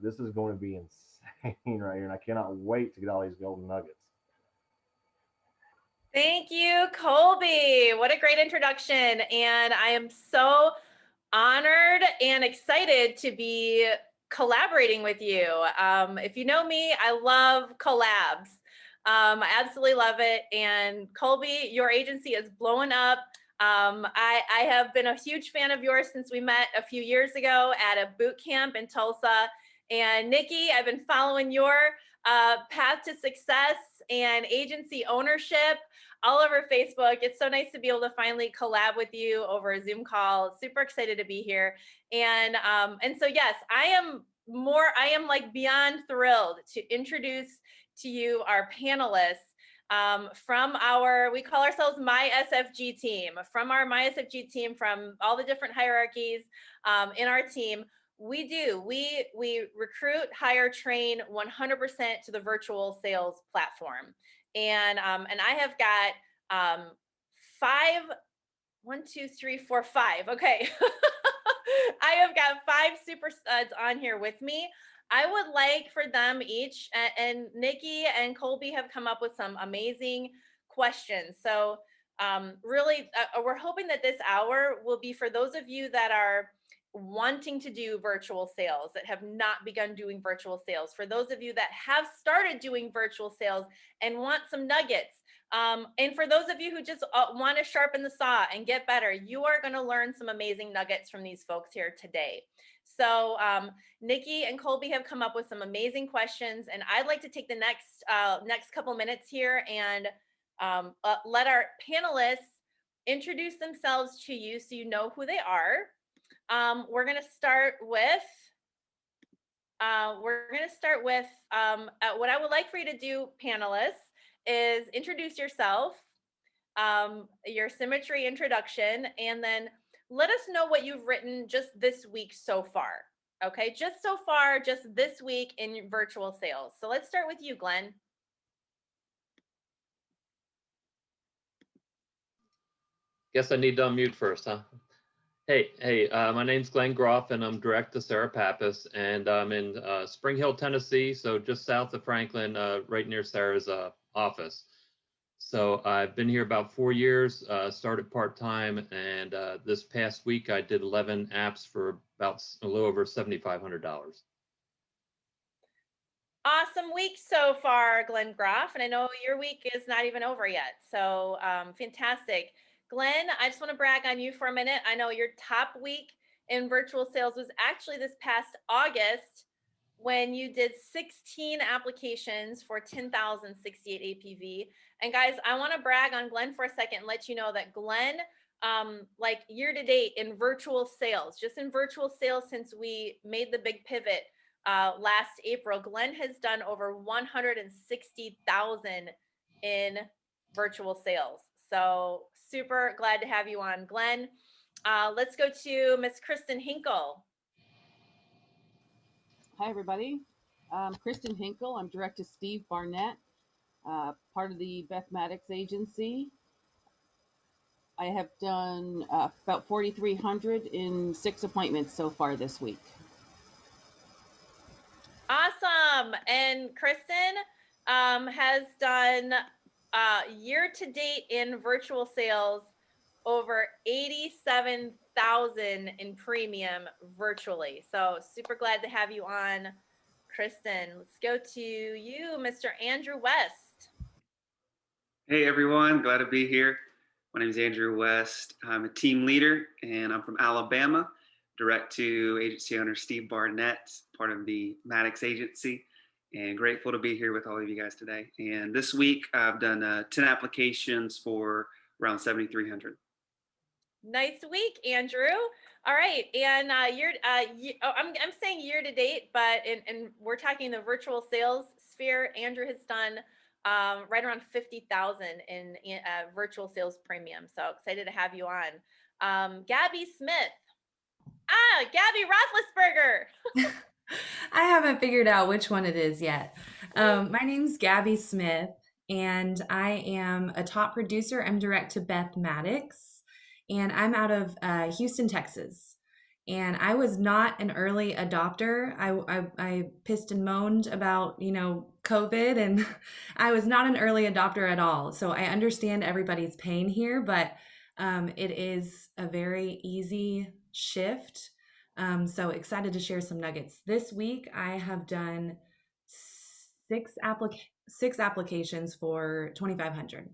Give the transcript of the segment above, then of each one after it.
this is going to be insane right here, and I cannot wait to get all these golden nuggets. Thank you, Colby. What a great introduction. And I am so honored and excited to be collaborating with you. If you know me, I love collabs. I absolutely love it. And Colby, your agency is blowing up. I have been a huge fan of yours since we met a few years ago at a boot camp in Tulsa. And Nikki, I've been following your path to success and agency ownership all over Facebook. It's so nice to be able to finally collab with you over a Zoom call. Super excited to be here. And so yes, I am like beyond thrilled to introduce to you our panelists from our, we call ourselves My SFG team, from our My SFG team, from all the different hierarchies in our team. We recruit, hire, train 100% to the virtual sales platform. And I have got five, 1, 2, 3, 4, 5. Okay. I have got 5 super studs on here with me. I would like for them each, and Nikki and Colby have come up with some amazing questions. So really, we're hoping that this hour will be for those of you that are wanting to do virtual sales, that have not begun doing virtual sales, for those of you that have started doing virtual sales and want some nuggets, and for those of you who just want to sharpen the saw and get better, you are going to learn some amazing nuggets from these folks here today. So Nikki and Colby have come up with some amazing questions, and I'd like to take the next couple minutes here and let our panelists introduce themselves to you so you know who they are. We're going to start with what I would like for you to do, panelists, is introduce yourself, your symmetry introduction, and then let us know what you've written just this week so far. Okay, just so far, just this week in virtual sales. So let's start with you, Glenn. Guess I need to unmute first, huh? Hey, my name's Glenn Groff, and I'm direct to Sarah Pappas, and I'm in Spring Hill, Tennessee, so just south of Franklin, right near Sarah's office. So I've been here about 4 years, started part-time, and this past week I did 11 apps for about a little over $7,500. Awesome week so far, Glenn Groff, and I know your week is not even over yet, so fantastic. Glenn, I just want to brag on you for a minute. I know your top week in virtual sales was actually this past August when you did 16 applications for 10,068 APV. And guys, I want to brag on Glenn for a second and let you know that Glenn, like year to date in virtual sales, just in virtual sales since we made the big pivot last April, Glenn has done over 160,000 in virtual sales. So super glad to have you on, Glenn. Let's go to Miss Kristen Hinkle. Hi, everybody. I'm Kristen Hinkle. I'm direct to Steve Barnett, part of the Beth Maddox agency. I have done about 4,300 in 6 appointments so far this week. Awesome. And Kristen has done year to date in virtual sales over 87,000 in premium virtually. So super glad to have you on, Kristen. Let's go to you, Mr. Andrew West. Hey everyone, glad to be here. My name is Andrew West. I'm a team leader and I'm from Alabama, direct to agency owner Steve Barnett, part of the Maddox agency, and grateful to be here with all of you guys today. And this week I've done 10 applications for around 7,300. Nice week, Andrew. All right, and I'm saying year to date, but and we're talking the virtual sales sphere. Andrew has done right around 50,000 in virtual sales premium. So excited to have you on. Gabby Smith. Gabby Roethlisberger. I haven't figured out which one it is yet. My name's Gabby Smith, and I am a top producer. I'm direct to Beth Maddox, and I'm out of Houston, Texas. And I was not an early adopter. I pissed and moaned about, COVID, and I was not an early adopter at all. So I understand everybody's pain here, but it is a very easy shift. So excited to share some nuggets. This week, I have done six applications for 2,500.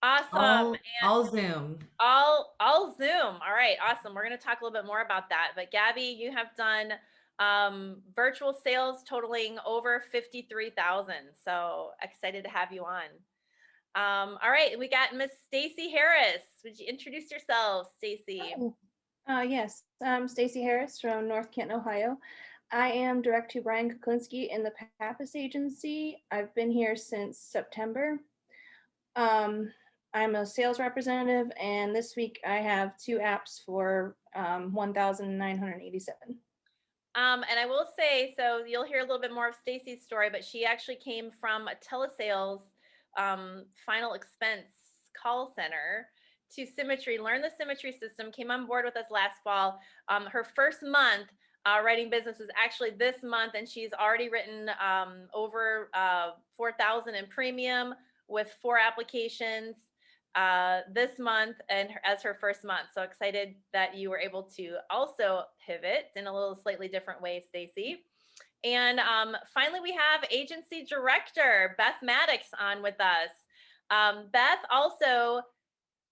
Awesome. All Zoom. All Zoom. All right, awesome. We're going to talk a little bit more about that. But Gabby, you have done virtual sales totaling over 53,000. So excited to have you on. All right, we got Miss Stacy Harris. Would you introduce yourself, Stacy? Yes, I'm Stacy Harris from North Canton, Ohio. I am direct to Brian Kuklinski in the Pappas agency. I've been here since September. I'm a sales representative, and this week I have 2 apps for 1,987. And I will say, so you'll hear a little bit more of Stacy's story, but she actually came from a telesales final expense call center to Symmetry, learned the Symmetry system, came on board with us last fall. Her first month writing business was actually this month, and she's already written over 4,000 in premium with 4 applications this month and as her first month. So excited that you were able to also pivot in a little slightly different way, Stacy. And finally, we have agency director Beth Maddox on with us. Beth also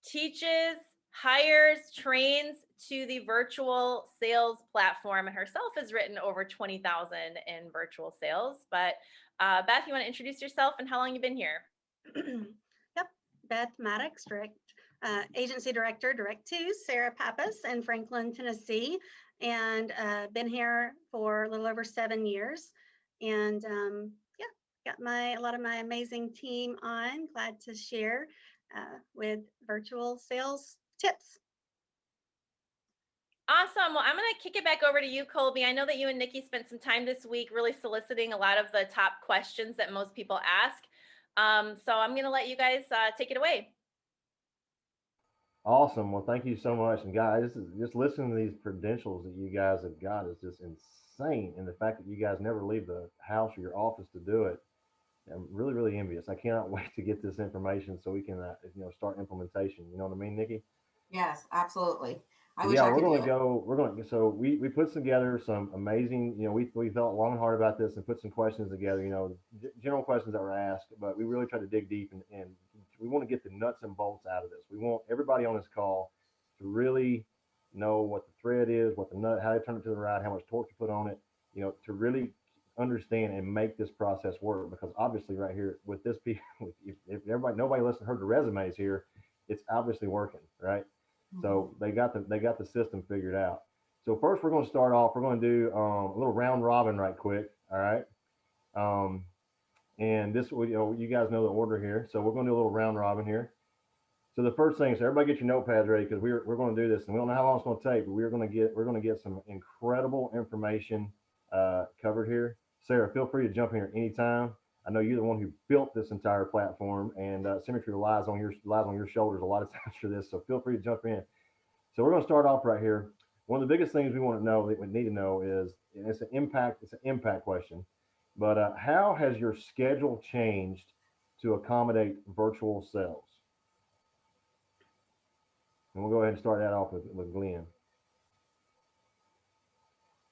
teaches, hires, trains to the virtual sales platform, and herself has written over 20,000 in virtual sales. But Beth, you want to introduce yourself and how long you've been here? Yep, Beth Maddox, agency director, direct to Sarah Pappas in Franklin, Tennessee, and been here for a little over 7 years. And yeah, got a lot of my amazing team on. Glad to share with virtual sales tips. Awesome. Well, I'm going to kick it back over to you, Colby. I know that you and Nikki spent some time this week really soliciting a lot of the top questions that most people ask. So I'm going to let you guys take it away. Awesome. Well, thank you so much. And guys, this is just listening to these credentials that you guys have got is just insane. And the fact that you guys never leave the house or your office to do it, I'm really, really envious. I cannot wait to get this information so we can, start implementation. You know what I mean, Nikki? Yes, absolutely. I wish Yeah, I we're could going do to it. go. We're going to. So we put together some amazing. We thought long and hard about this and put some questions together. General questions that were asked, but we really tried to dig deep and we want to get the nuts and bolts out of this. We want everybody on this call to really know what the thread is, what the nut, how to turn it to the right, how much torque to put on it. To really understand and make this process work. Because obviously, right here with this piece, if nobody heard the resumes here, it's obviously working, right? So they got the system figured out. So first we're going to start off. We're going to do a little round robin right quick. All right. And this you guys know the order here. So we're going to do a little round robin here. So the first thing is everybody get your notepads ready because we're going to do this and we don't know how long it's going to take, but we're going to get some incredible information covered here. Sarah, feel free to jump in here anytime. I know you're the one who built this entire platform, and Symmetry lies on your shoulders a lot of times for this. So feel free to jump in. So we're going to start off right here. One of the biggest things we want to know that we need to know is, and it's an impact question, but how has your schedule changed to accommodate virtual sales? And we'll go ahead and start that off with Glenn.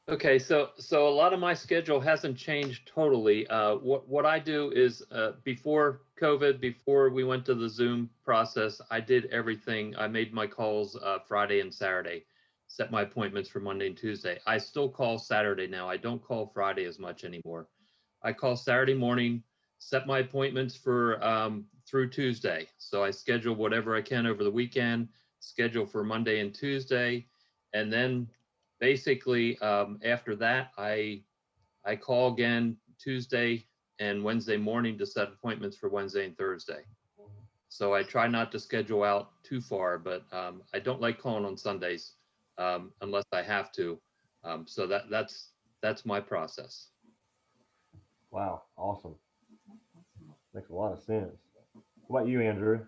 Okay, so a lot of my schedule hasn't changed totally. What I do is before COVID, before we went to the Zoom process, I did everything. I made my calls Friday and Saturday, set my appointments for Monday and Tuesday. I still call Saturday now. I don't call Friday as much anymore. I call Saturday morning, set my appointments for through Tuesday. So I schedule whatever I can over the weekend, schedule for Monday and Tuesday, and then basically, after that, I call again Tuesday and Wednesday morning to set appointments for Wednesday and Thursday. So I try not to schedule out too far, but I don't like calling on Sundays unless I have to. So that's my process. Wow, awesome. Makes a lot of sense. What about you, Andrew?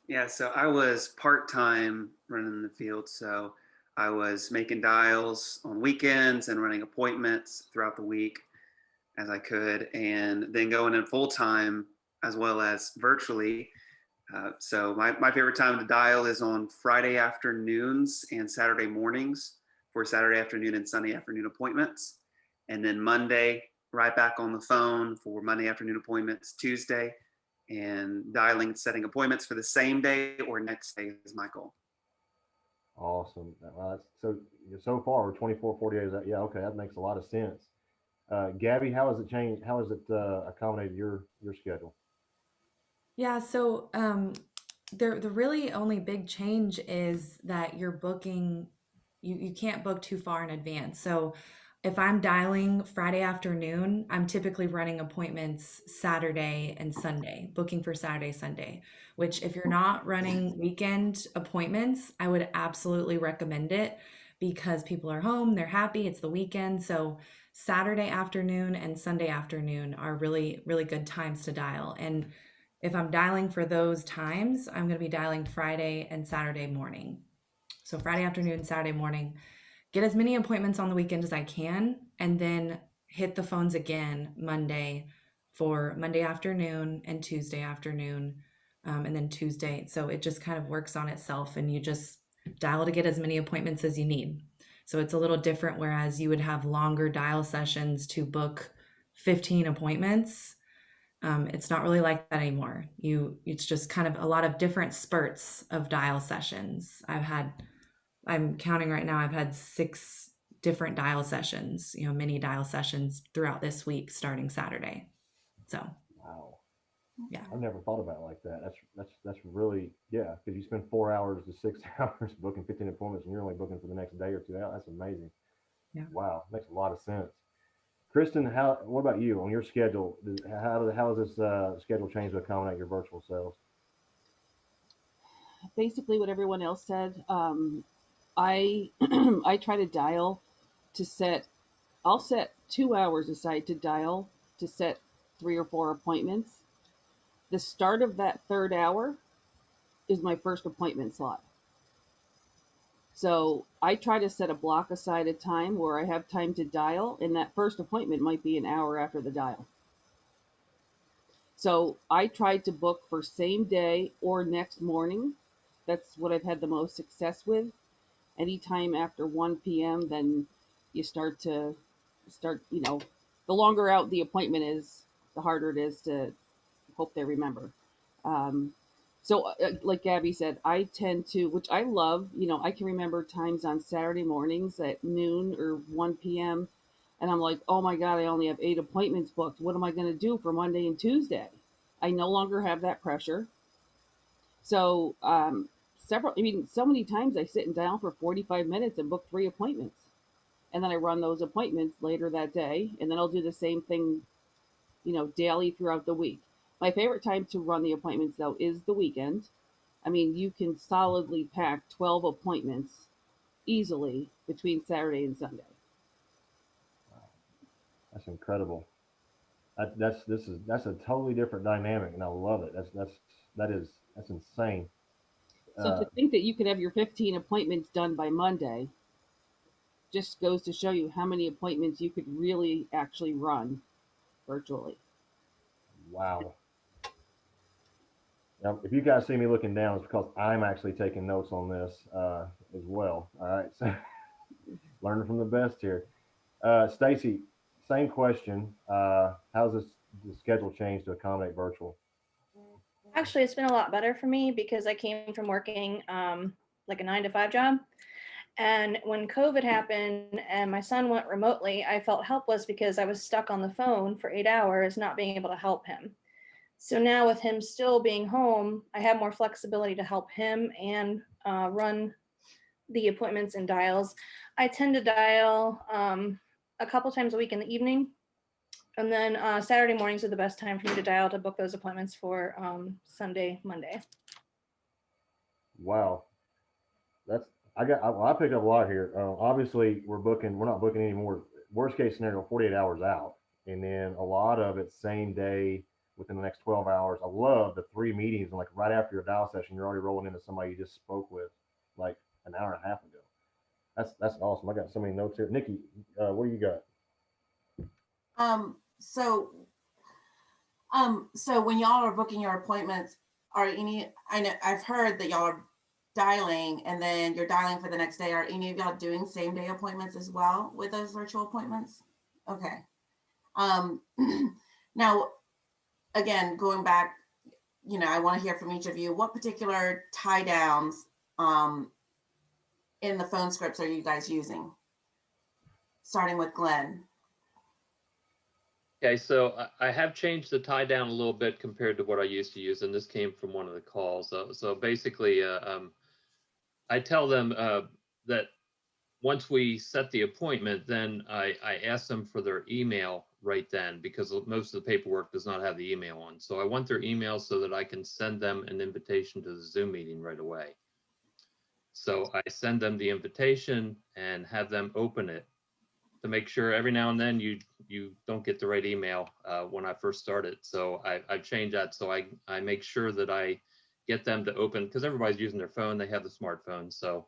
Yeah, so I was part-time running the field. So I was making dials on weekends and running appointments throughout the week as I could, and then going in full-time as well as virtually. So my favorite time to dial is on Friday afternoons and Saturday mornings for Saturday afternoon and Sunday afternoon appointments. And then Monday, right back on the phone for Monday afternoon appointments, Tuesday, and dialing and setting appointments for the same day or next day is my goal. Awesome. So far, we're 24, 40 days. Yeah, okay, that makes a lot of sense. Gabby, how has it changed? How has it accommodated your schedule? Yeah, so the really only big change is that you're booking, you can't book too far in advance. So if I'm dialing Friday afternoon, I'm typically running appointments Saturday and Sunday, booking for Saturday, Sunday, which if you're not running weekend appointments, I would absolutely recommend it because people are home, they're happy, it's the weekend. So Saturday afternoon and Sunday afternoon are really, really good times to dial. And if I'm dialing for those times, I'm going to be dialing Friday and Saturday morning. So Friday afternoon, Saturday morning, get as many appointments on the weekend as I can, and then hit the phones again Monday for Monday afternoon and Tuesday afternoon, and then Tuesday. So it just kind of works on itself, and you just dial to get as many appointments as you need. So it's a little different, whereas you would have longer dial sessions to book 15 appointments. It's not really like that anymore. It's just kind of a lot of different spurts of dial sessions. I'm counting right now, I've had 6 different dial sessions, mini dial sessions throughout this week, starting Saturday. So, Wow. yeah. I've never thought about it like that. That's really, yeah, because you spend 4 hours to 6 hours booking 15 appointments, and you're only booking for the next day or two. That's amazing. Yeah. Wow, makes a lot of sense. Kristen, what about you on your schedule? How has this schedule changed to accommodate your virtual sales? Basically, what everyone else said. I I try to dial to set. I'll set 2 hours aside to dial to set 3 or 4 appointments. The start of that third hour is my first appointment slot. So I try to set a block aside of time where I have time to dial, and that first appointment might be an hour after the dial. So I tried to book for same day or next morning. That's what I've had the most success with. Anytime after 1 p.m., then you start, the longer out the appointment is, the harder it is to hope they remember. Um, so, like Gabby said, I tend to, which I love, I can remember times on Saturday mornings at noon or 1 p.m. And I'm like, oh my God, I only have 8 appointments booked. What am I going to do for Monday and Tuesday? I no longer have that pressure. So, so many times I sit and dial for 45 minutes and book 3 appointments. And then I run those appointments later that day. And then I'll do the same thing, daily throughout the week. My favorite time to run the appointments, though, is the weekend. I mean, you can solidly pack 12 appointments easily between Saturday and Sunday. That's incredible. That's a totally different dynamic, and I love it. That's insane. So Uh, to think that you could have your 15 appointments done by Monday just goes to show you how many appointments you could really actually run virtually. wow. Now, if you guys see me looking down, it's because I'm actually taking notes on this as well. All right, so learning from the best here. Stacy, same question. How's the schedule changed to accommodate virtual? Actually, it's been a lot better for me because I came from working like a 9 to 5 job. And when COVID happened and my son went remotely, I felt helpless because I was stuck on the phone for 8 hours, not being able to help him. So now, with him still being home, I have more flexibility to help him and run the appointments and dials. I tend to dial a couple times a week in the evening. And then Saturday mornings are the best time for me to dial to book those appointments for Sunday, Monday. Wow, that's I picked up a lot here. Obviously, we're not booking anymore. Worst case scenario, 48 hours out, and then a lot of it same day within the next 12 hours. I love the 3 meetings, and like right after your dial session, you're already rolling into somebody you just spoke with like an hour and a half ago. That's awesome. I got so many notes here. Nikki, what do you got? So so when y'all are booking your appointments, are any, I know I've heard that y'all are dialing and then you're dialing for the next day. Are any of y'all doing same day appointments as well with those virtual appointments? Okay. Um, now, again, going back, I want to hear from each of you. What particular tie downs in the phone scripts are you guys using? Starting with Glenn. Okay, so I have changed the tie down a little bit compared to what I used to use, and this came from one of the calls. So basically, I tell them that once we set the appointment, then I ask them for their email right then, because most of the paperwork does not have the email on. So I want their email so that I can send them an invitation to the Zoom meeting right away. So I send them the invitation and have them open it to make sure every now and then you don't get the right email when I first started. So I've changed that. So I make sure that I get them to open, because everybody's using their phone. They have the smartphone, so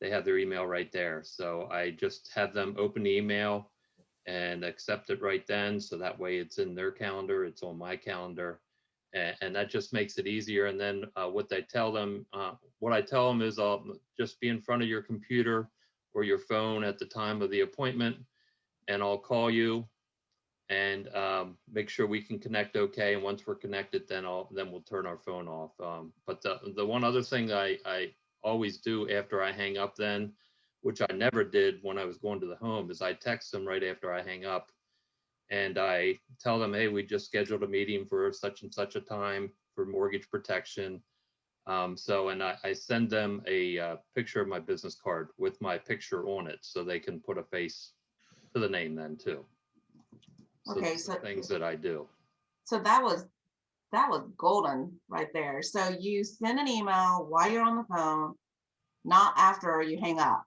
they have their email right there. So I just have them open the email and accept it right then. So that way it's in their calendar, it's on my calendar, and that just makes it easier. And then what I tell them is just be in front of your computer or your phone at the time of the appointment, and I'll call you and make sure we can connect okay. And once we're connected, then we'll turn our phone off. But the one other thing I always do after I hang up then, which I never did when I was going to the home, is I text them right after I hang up. And I tell them, hey, we just scheduled a meeting for such and such a time for mortgage protection. And I send them a picture of my business card with my picture on it, so they can put a face to the name then too. So Okay, those are so things that I do. So that was golden right there. So you send an email while you're on the phone, not after you hang up.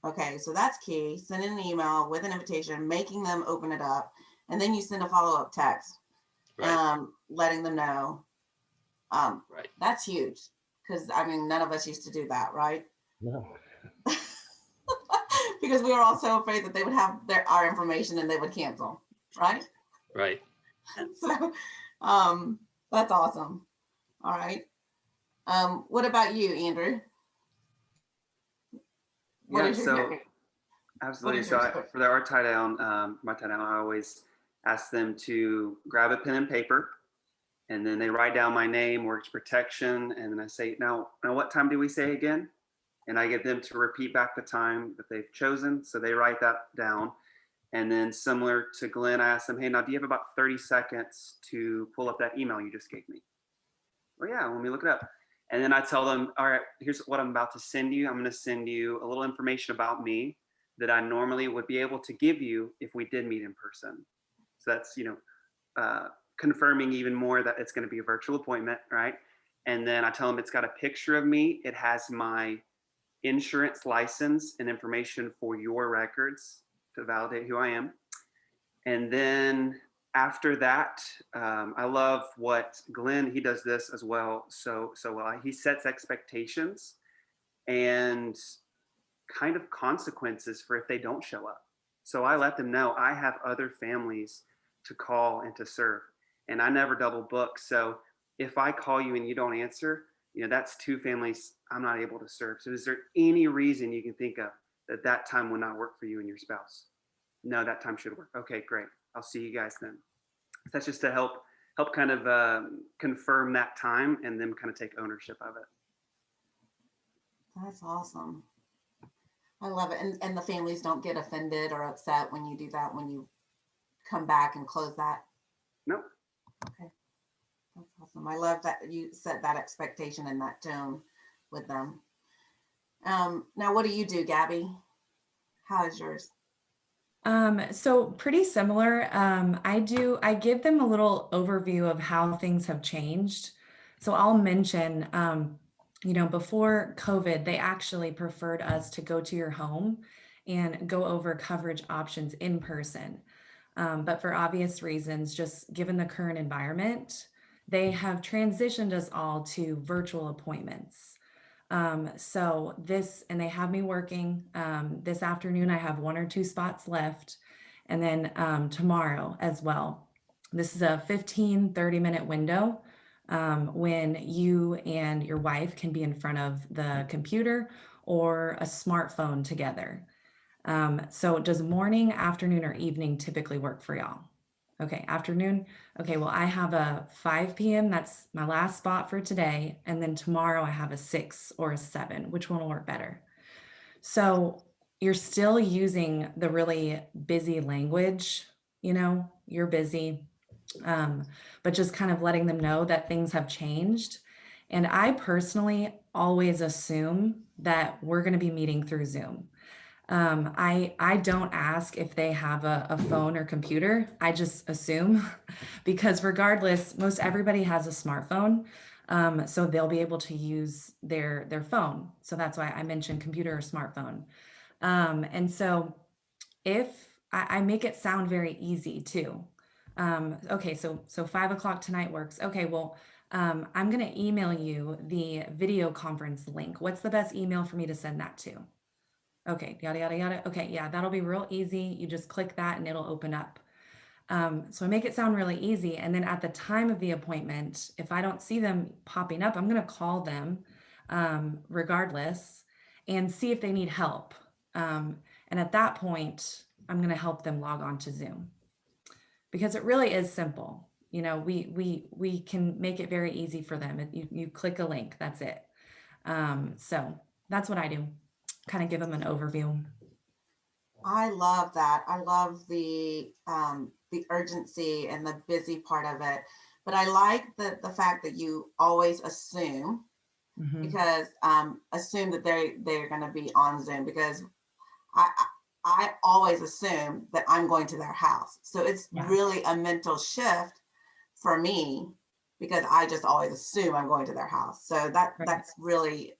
Okay, so that's key. Send an email with an invitation, making them open it up, and then you send a follow-up text, Right. letting them know. Right. That's huge, because none of us used to do that, right? No. Because we were all so afraid that they would have our information and they would cancel, right? Right. So that's awesome. All right. What about you, Andrew? Absolutely. So for our tie down, my tie down, I always ask them to grab a pen and paper, and then they write down my name, mortgage protection, and then I say, now what time do we say again? And I get them to repeat back the time that they've chosen. So they write that down. And then similar to Glenn, I asked them, hey, now do you have about 30 seconds to pull up that email you just gave me? Well, yeah, let me look it up. And then I tell them, all right, here's what I'm about to send you. I'm going to send you a little information about me that I normally would be able to give you if we did meet in person. So that's, confirming even more that it's going to be a virtual appointment, right? And then I tell them it's got a picture of me. It has my insurance license and information for your records to validate who I am. And then after that, I love what Glenn, he does this as well. So well, he sets expectations and kind of consequences for if they don't show up. So I let them know I have other families to call and to serve, and I never double book. So if I call you and you don't answer, that's 2 families I'm not able to serve. So is there any reason you can think of that time will not work for you and your spouse? No, that time should work. Okay, great. I'll see you guys then. That's just to help kind of confirm that time and them kind of take ownership of it. That's awesome. I love it. And the families don't get offended or upset when you do that, when you come back and close that? No. Okay. That's awesome. I love that you set that expectation and that tone with them. Now, what do you do, Gabby? How is yours? So pretty similar. I give them a little overview of how things have changed. So I'll mention, before COVID, they actually preferred us to go to your home and go over coverage options in person. But for obvious reasons, just given the current environment, they have transitioned us all to virtual appointments. And they have me working this afternoon. I have 1 or 2 spots left, and then tomorrow as well. This is a 15-30 minute window when you and your wife can be in front of the computer or a smartphone together. So does morning, afternoon, or evening typically work for y'all? Okay, afternoon. Okay, well, I have a 5 p.m. That's my last spot for today. And then tomorrow I have a 6 or a 7. Which one will work better? So you're still using the really busy language, you're busy, but just kind of letting them know that things have changed. And I personally always assume that we're going to be meeting through Zoom. I don't ask if they have a phone or computer. I just assume because regardless, most everybody has a smartphone. So they'll be able to use their phone. So that's why I mentioned computer or smartphone. And so if I make it sound very easy too. Okay, so 5 o'clock tonight works. Okay, well, I'm gonna email you the video conference link. What's the best email for me to send that to? Okay, yada, yada, yada. Okay, yeah, that'll be real easy. You just click that and it'll open up. So I make it sound really easy. And then at the time of the appointment, if I don't see them popping up, I'm going to call them regardless and see if they need help. And at that point, I'm going to help them log on to Zoom because it really is simple. We can make it very easy for them. You click a link, that's it. So that's what I do. Kind of give them an overview. I love that. I love the urgency and the busy part of it. But I like the fact that you always assume, because assume that they're going to be on Zoom, because I always assume that I'm going to their house. So it's really a mental shift for me because I just always assume I'm going to their house. So that's really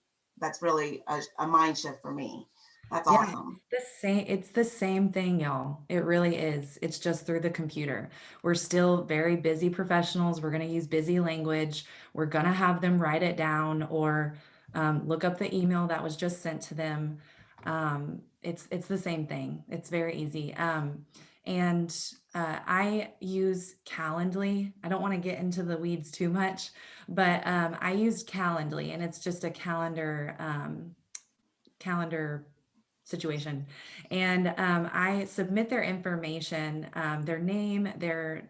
a mind shift for me. That's awesome. It's the same thing, y'all. It really is. It's just through the computer. We're still very busy professionals. We're going to use busy language. We're going to have them write it down or look up the email that was just sent to them. It's the same thing. It's very easy. And I use Calendly. I don't want to get into the weeds too much, but I use Calendly, and it's just a calendar situation. And I submit their information, their name, their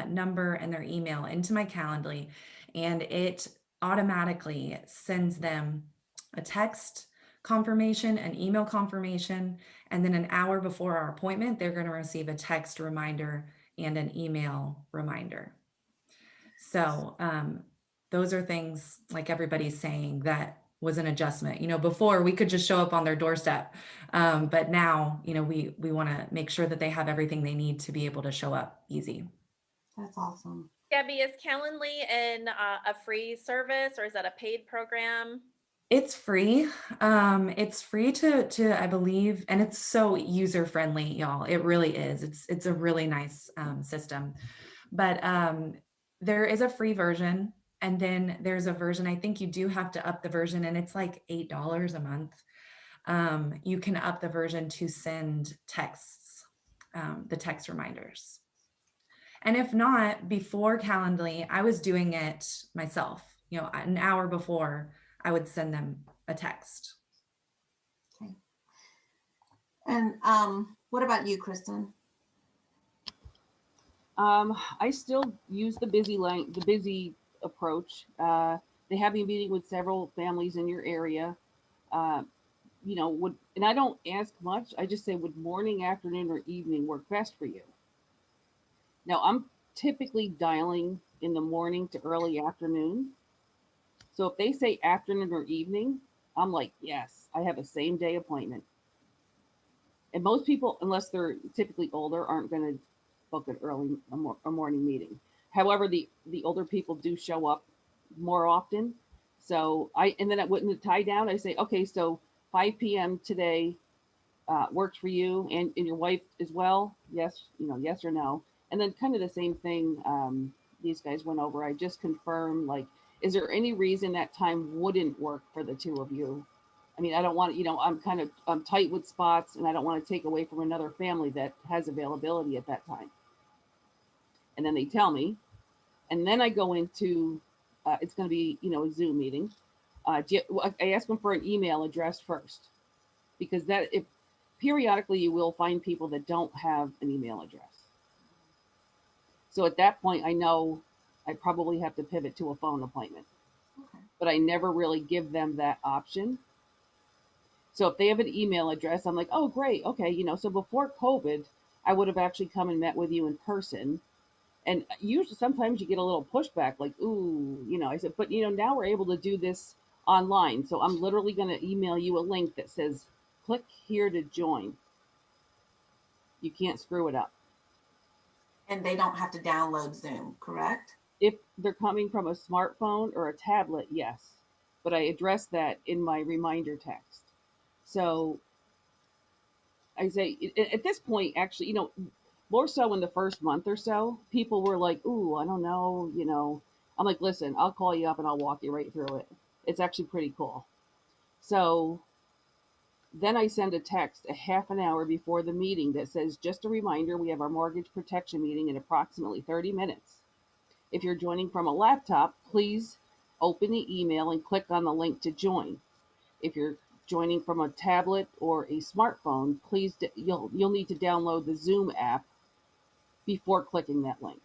number, and their email into my Calendly, and it automatically sends them a text confirmation, an email confirmation, and then an hour before our appointment, they're going to receive a text reminder and an email reminder. So those are things, like everybody's saying, that was an adjustment. Before we could just show up on their doorstep, but now we want to make sure that they have everything they need to be able to show up easy. That's awesome. Gabby, is Calendly a free service, or is that a paid program? It's free. It's free to I believe, and it's so user friendly, y'all. It really is. It's a really nice system. But there is a free version, and then there's a version, I think you do have to up the version, and it's like $8 a month. You can up the version to send texts, the text reminders. And if not, before Calendly, I was doing it myself. An hour before, I would send them a text. Okay. And what about you, Kristen? I still use the busy approach. They have me meeting with several families in your area. And I don't ask much. I just say, would morning, afternoon, or evening work best for you? Now, I'm typically dialing in the morning to early afternoon. So if they say afternoon or evening, I'm like, yes, I have a same day appointment. And most people, unless they're typically older, aren't going to book a morning meeting. However, the older people do show up more often. So and then when the tie down, I say, okay, so 5 p.m. today, works for you and your wife as well? Yes, yes or no? And then kind of the same thing these guys went over. I just confirmed, like, is there any reason that time wouldn't work for the two of you? I mean, I don't want, I'm tight with spots and I don't want to take away from another family that has availability at that time. And then they tell me, and then I go into, it's going to be, a Zoom meeting. I ask them for an email address first, because that if periodically you will find people that don't have an email address. So at that point, I know I probably have to pivot to a phone appointment, Okay. but I never really give them that option. So if they have an email address, I'm like, oh, great. Okay. So before COVID, I would have actually come and met with you in person. And usually sometimes you get a little pushback, like, ooh, I said, but now we're able to do this online. So I'm literally going to email you a link that says, click here to join. You can't screw it up. And they don't have to download Zoom, correct? If they're coming from a smartphone or a tablet, yes. But I address that in my reminder text. So I say at this point, actually, more so in the first month or so, people were like, ooh, I don't know. I'm like, listen, I'll call you up and I'll walk you right through it. It's actually pretty cool. So then I send a text a half an hour before the meeting that says, just a reminder, we have our mortgage protection meeting in approximately 30 minutes. If you're joining from a laptop, please open the email and click on the link to join. If you're joining from a tablet or a smartphone, please, you'll need to download the Zoom app before clicking that link.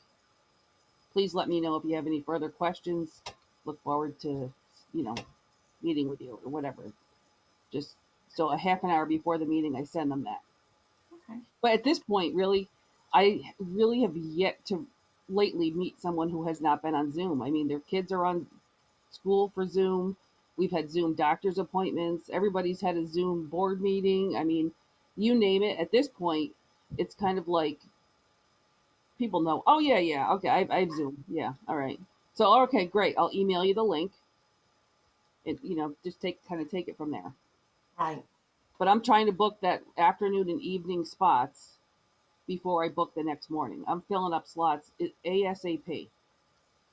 Please let me know if you have any further questions. Look forward to, meeting with you or whatever. Just so a half an hour before the meeting, I send them that. Okay. But at this point, really, I really have yet to lately meet someone who has not been on Zoom. I mean, their kids are on school for Zoom. We've had Zoom doctor's appointments. Everybody's had a Zoom board meeting. I mean, you name it. At this point, it's kind of like people know, oh, yeah, okay, I have Zoom. Yeah, all right. So, okay, great. I'll email you the link and, just take it from there. Right. But I'm trying to book that afternoon and evening spots before I book the next morning. I'm filling up slots ASAP.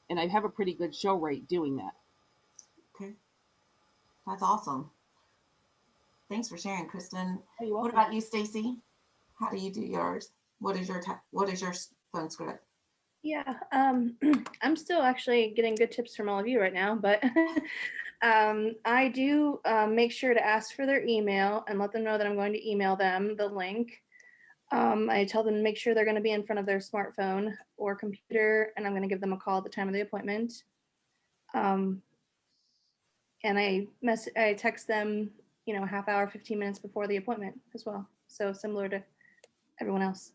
And I have a pretty good show rate doing that. Okay. That's awesome. Thanks for sharing, Kristen. Hey, you're What welcome. about you, Stacy? How do you do yours? What is your phone script? Yeah, I'm still actually getting good tips from all of you right now, but I do make sure to ask for their email and let them know that I'm going to email them the link. I tell them to make sure they're going to be in front of their smartphone or computer, and I'm going to give them a call at the time of the appointment. And I text them, half hour, 15 minutes before the appointment as well. So similar to everyone else.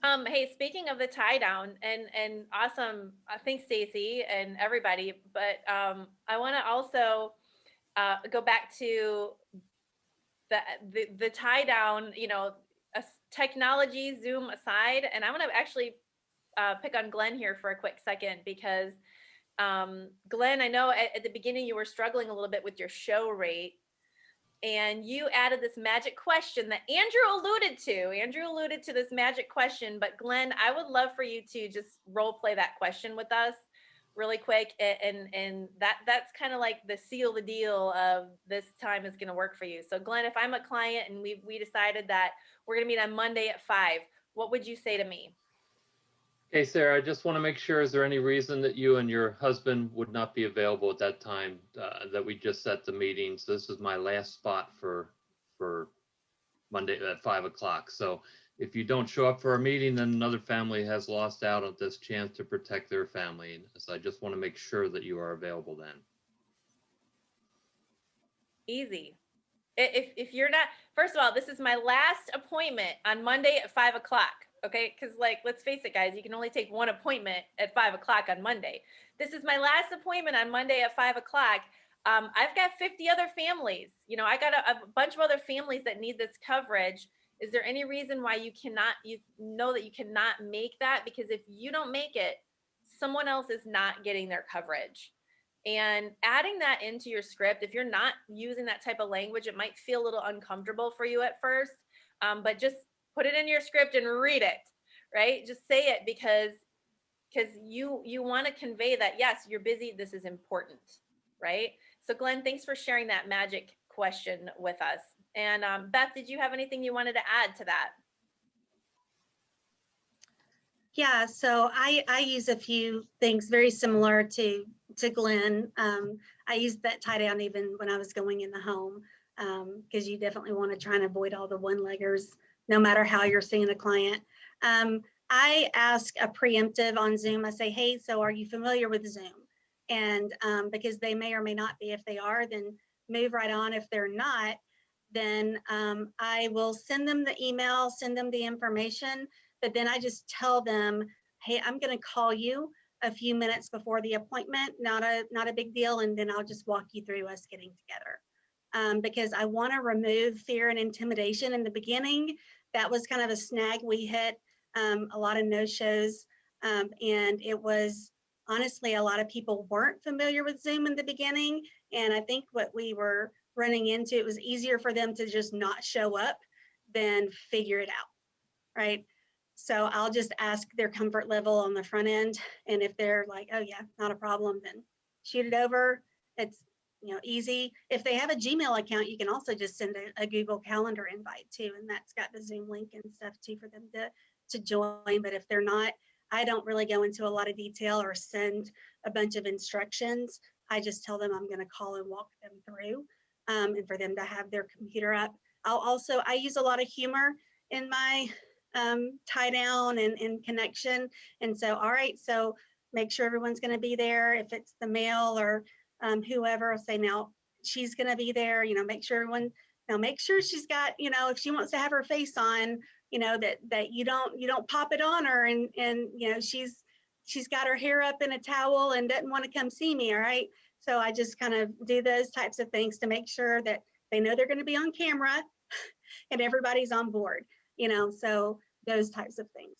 Hey, speaking of the tie down and awesome, thanks Stacy and everybody, but I want to also go back to the tie down, technology Zoom aside, and I want to actually pick on Glenn here for a quick second because Glenn, I know at the beginning you were struggling a little bit with your show rate. And you added this magic question that Andrew alluded to. Andrew alluded to this magic question, but Glenn, I would love for you to just role play that question with us really quick. And that's kind of like the seal the deal of this time is going to work for you. So Glenn, if I'm a client and we decided that we're going to meet on Monday at 5, what would you say to me? Hey, Sarah, I just want to make sure, is there any reason that you and your husband would not be available at that time that we just set the meeting? So this is my last spot for Monday at 5 o'clock. So if you don't show up for our meeting, then another family has lost out on this chance to protect their family. So I just want to make sure that you are available then. Easy. If you're not, first of all, this is my last appointment on Monday at 5 o'clock. Okay. Cause let's face it, guys, you can only take one appointment at 5 o'clock on Monday. This is my last appointment on Monday at 5 o'clock. I've got 50 other families, I got a bunch of other families that need this coverage. Is there any reason why you cannot make that? Because if you don't make it, someone else is not getting their coverage. And adding that into your script, if you're not using that type of language, it might feel a little uncomfortable for you at first, but just put it in your script and read it, right? Just say it because you want to convey that, yes, you're busy, this is important, right? So Glenn, thanks for sharing that magic question with us. And Beth, did you have anything you wanted to add to that? Yeah, so I use a few things very similar to Glenn. I used that tie down even when I was going in the home, because you definitely want to try and avoid all the one-leggers, no matter how you're seeing a client. I ask a preemptive on Zoom. I say, hey, so are you familiar with Zoom? And because they may or may not be. If they are, then move right on. If they're not, then I will send them the email, send them the information, but then I just tell them, hey, I'm going to call you a few minutes before the appointment, not a big deal, and then I'll just walk you through us getting together. Because I want to remove fear and intimidation in the beginning. That was kind of a snag we hit, a lot of no-shows, and it was honestly, a lot of people weren't familiar with Zoom in the beginning, and I think what we were running into, it was easier for them to just not show up than figure it out, right? So I'll just ask their comfort level on the front end. And if they're like, oh yeah, not a problem, then shoot it over. It's, easy. If they have a Gmail account, you can also just send a Google Calendar invite too. And that's got the Zoom link and stuff too for them to join. But if they're not, I don't really go into a lot of detail or send a bunch of instructions. I just tell them I'm going to call and walk them through, and for them to have their computer up. I use a lot of humor in my tie down and connection. And so, all right, so make sure everyone's going to be there. If it's the male or whoever, I'll say, now she's going to be there, make sure make sure she's got, if she wants to have her face on, that you don't pop it on her and she's got her hair up in a towel and doesn't want to come see me. All right. So I just kind of do those types of things to make sure that they know they're going to be on camera and everybody's on board, so those types of things.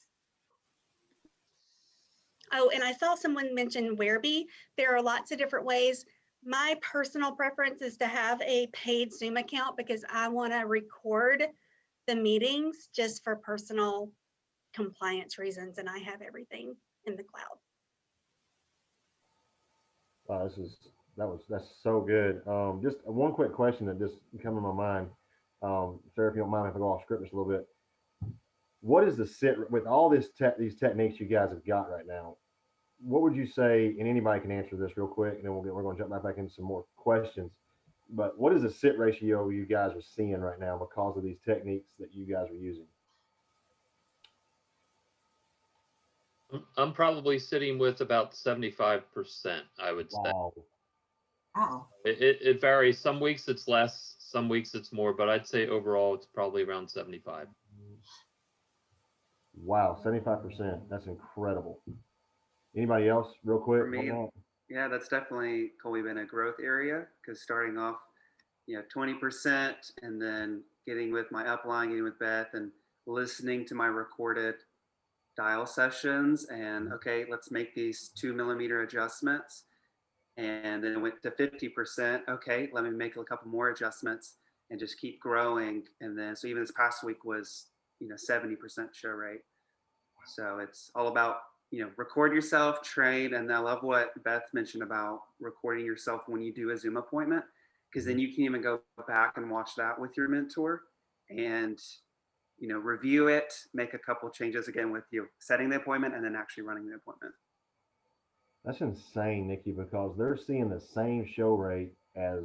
Oh, and I saw someone mention Whereby. There are lots of different ways. My personal preference is to have a paid Zoom account because I want to record the meetings just for personal compliance reasons, and I have everything in the cloud. Wow, that's so good. Just one quick question that just came to my mind. Sarah, if you don't mind if I go off script just a little bit. What is the sit with all these techniques you guys have got right now? What would you say, and anybody can answer this real quick, and then we're going to jump back into some more questions. But what is the sit ratio you guys are seeing right now because of these techniques that you guys are using? I'm probably sitting with about 75%, I would say. Wow. Wow. It varies. Some weeks it's less, some weeks it's more, but I'd say overall it's probably around 75. Wow, 75%. That's incredible. Anybody else, real quick? For me, yeah, that's definitely, Colby, been a growth area because starting off, 20%, and then getting with my upline, getting with Beth, and listening to my recorded dial sessions, and okay, let's make these 2 mm adjustments, and then it went to 50%. Okay, let me make a couple more adjustments, and just keep growing. And then, so even this past week was 70% show rate. So it's all about, record yourself, train. And I love what Beth mentioned about recording yourself when you do a Zoom appointment, because then you can even go back and watch that with your mentor and, review it, make a couple changes again with you setting the appointment and then actually running the appointment. That's insane, Nikki, because they're seeing the same show rate as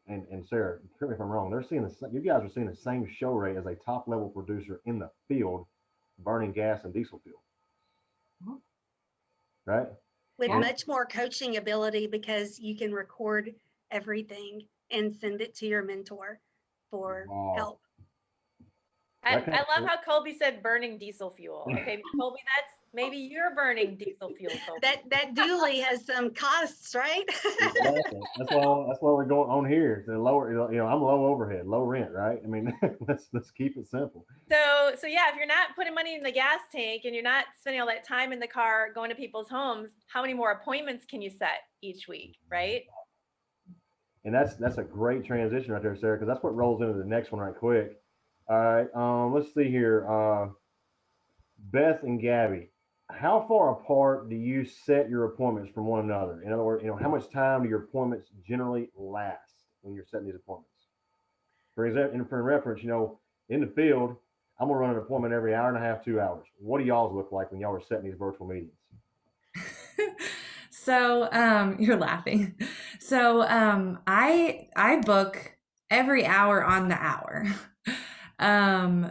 and Sarah, correct me if I'm wrong, you guys are seeing the same show rate as a top level producer in the field burning gas and diesel fuel. Right? With much more coaching ability because you can record everything and send it to your mentor for help. I love how Colby said burning diesel fuel. Okay, Colby, Maybe you're burning diesel fuel. Colby. That dually has some costs, right? Exactly. That's why we're going on here to lower. I'm low overhead, low rent, right? I mean, let's keep it simple. So yeah, if you're not putting money in the gas tank and you're not spending all that time in the car going to people's homes, how many more appointments can you set each week, right? And that's a great transition right there, Sarah, because that's what rolls into the next one right quick. All right, let's see here. Beth and Gabby, how far apart do you set your appointments from one another? In other words, how much time do your appointments generally last when you're setting these appointments? For example, and for reference, in the field, I'm gonna run an appointment every hour and a half, 2 hours. What do y'all's look like when y'all are setting these virtual meetings? So you're laughing. So I book every hour on the hour. Um,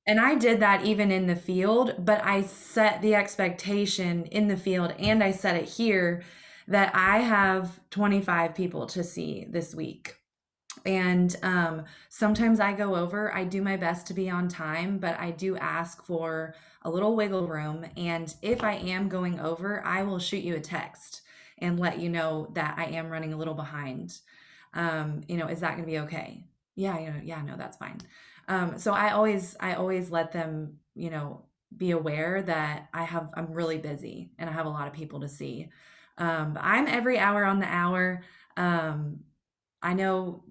and I did that even in the field, but I set the expectation in the field and I set it here that I have 25 people to see this week. And sometimes I go over. I do my best to be on time, but I do ask for a little wiggle room. And if I am going over, I will shoot you a text and let you know that I am running a little behind. Is that going to be okay? Yeah, no, that's fine. So I always let them, be aware that I'm really busy and I have a lot of people to see. But I'm every hour on the hour. I know,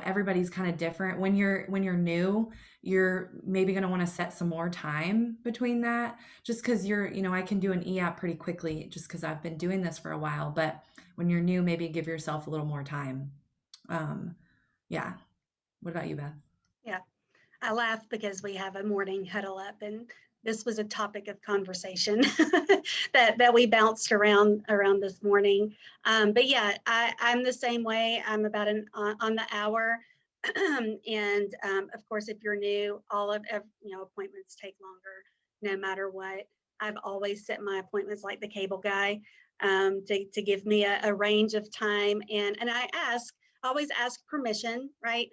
everybody's kind of different. When you're new, you're maybe going to want to set some more time between that just because I can do an e-app pretty quickly just because I've been doing this for a while. But when you're new, maybe give yourself a little more time. Yeah. What about you, Beth? Yeah, I laugh because we have a morning huddle up, and this was a topic of conversation that we bounced around this morning. But yeah, I'm the same way. I'm about on the hour. And of course, if you're new, all of appointments take longer, no matter what. I've always set my appointments like the cable guy, to give me a range of time, and I always ask permission, right?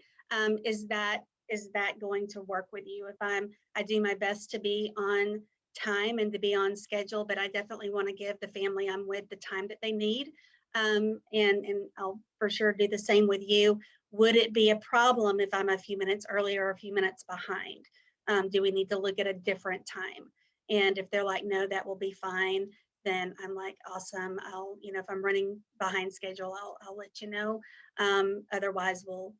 Is that going to work with you? If I do my best to be on time and to be on schedule, but I definitely want to give the family I'm with the time that they need. And I'll for sure do the same with you. Would it be a problem if I'm a few minutes early or a few minutes behind? Do we need to look at a different time? And if they're like, no, that will be fine, then I'm like, awesome. I'll, if I'm running behind schedule, I'll let you know. Otherwise, we'll,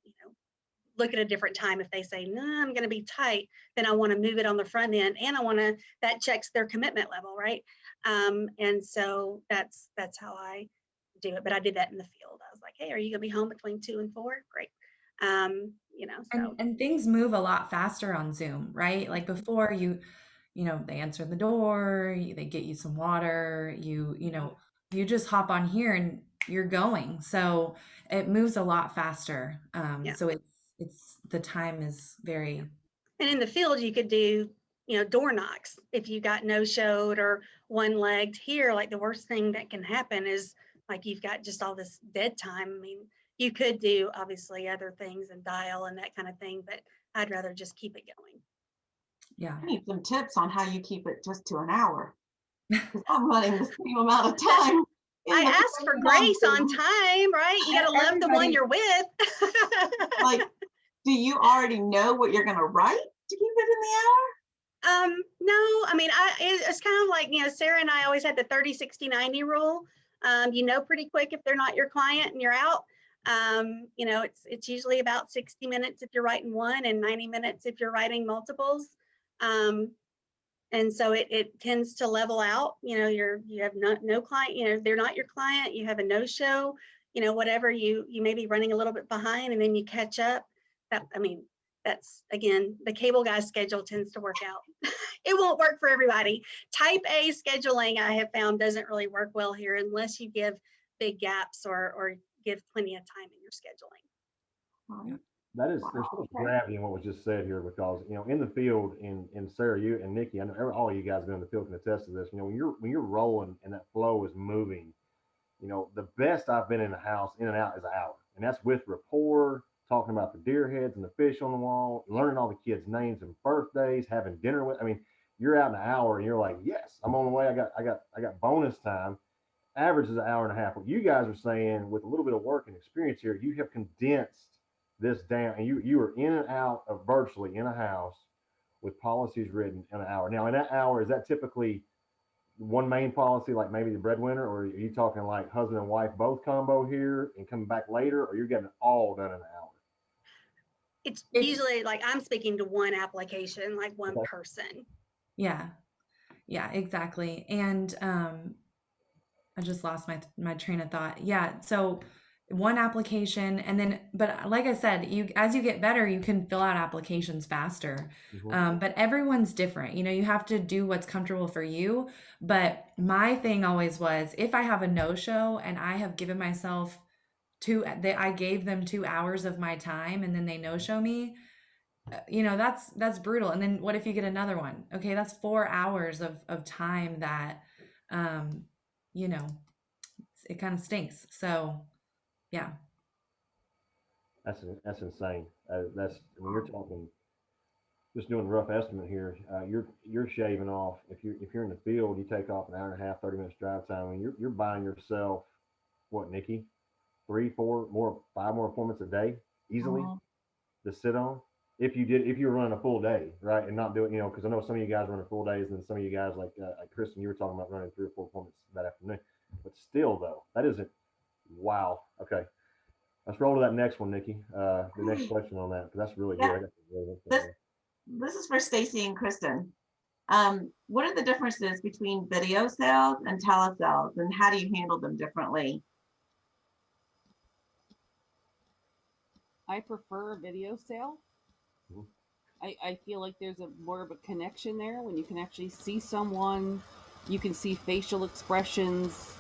look at a different time. If they say, no, I'm going to be tight, then I want to move it on the front end, and that checks their commitment level, right? And so that's how I do it. But I did that in the field. I was like, hey, are you going to be home between 2 and 4? Great. So. And things move a lot faster on Zoom, right? Like before they answer the door, they get you some water, you just hop on here and you're going. So it moves a lot faster. So it's the time is very. And in the field, you could do, door knocks if you got no-showed or one-legged. Here, like the worst thing that can happen is like you've got just all this dead time. I mean, you could do obviously other things and dial and that kind of thing, but I'd rather just keep it going. Yeah. I need some tips on how you keep it just to an hour, because I'm running the same amount of time. I ask for grace on time, right? You gotta love the one you're with. Like, do you already know what you're gonna write to keep it in the hour? No, I mean, it's kind of like, Sarah and I always had the 30, 60, 90 rule. Pretty quick if they're not your client and you're out. It's usually about 60 minutes if you're writing one and 90 minutes if you're writing multiples. And so it tends to level out. You have no client, they're not your client, you have a no-show, whatever, you may be running a little bit behind and then you catch up. That's again, the cable guy's schedule tends to work out. It won't work for everybody. Type A scheduling, I have found, doesn't really work well here unless you give big gaps or give plenty of time in your scheduling. There's so much gravity in what was just said here, because in the field, and Sarah, you and Nikki, I know all you guys have been in the field can attest to this. When you're rolling and that flow is moving, the best I've been in the house in and out is an hour, and that's with rapport, talking about the deer heads and the fish on the wall, learning all the kids' names and birthdays, having dinner with. I mean, you're out in an hour and you're like, yes, I'm on the way. I got bonus time. Average is an hour and a half. What you guys are saying with a little bit of work and experience here, you have condensed this down, and you are in and out of virtually in a house with policies written in an hour. Now, in that hour, is that typically one main policy, like maybe the breadwinner, or are you talking like husband and wife both combo here and coming back later, or you're getting it all done in an hour? It's usually like I'm speaking to one application, like one Okay. person. Yeah. Yeah, exactly. And I just lost my train of thought. Yeah, so one application, and then, but like I said, you as you get better, you can fill out applications faster. But everyone's different. You know, you have to do what's comfortable for you. But my thing always was, if I have a no-show and I have given myself I gave them 2 hours of my time, and then they no-show me, you know, that's brutal. And then what if you get another one? Okay, that's 4 hours of time that, you know, it kind of stinks. So yeah. That's insane. That's, I mean, you're talking, just doing a rough estimate here. You're shaving off, if you're in the field, you take off an hour and a half, 30 minutes drive time. I mean, you're buying yourself what, Nikki, 3, 4 more, 5 more appointments a day easily to sit on. If you were running a full day, right, and not doing, you know, because I know some of you guys run full days, and some of you guys like Kristen, you were talking about running 3 or 4 appointments that afternoon. But still, though, that isn't. Wow. Okay, let's roll to that next one, Nikki. The next question on that, because that's really Yeah. good. I got really good. This is for Stacy and Kristen. What are the differences between video sales and telesales, and how do you handle them differently? I prefer a video sale. I feel like there's more of a connection there when you can actually see someone, you can see facial expressions.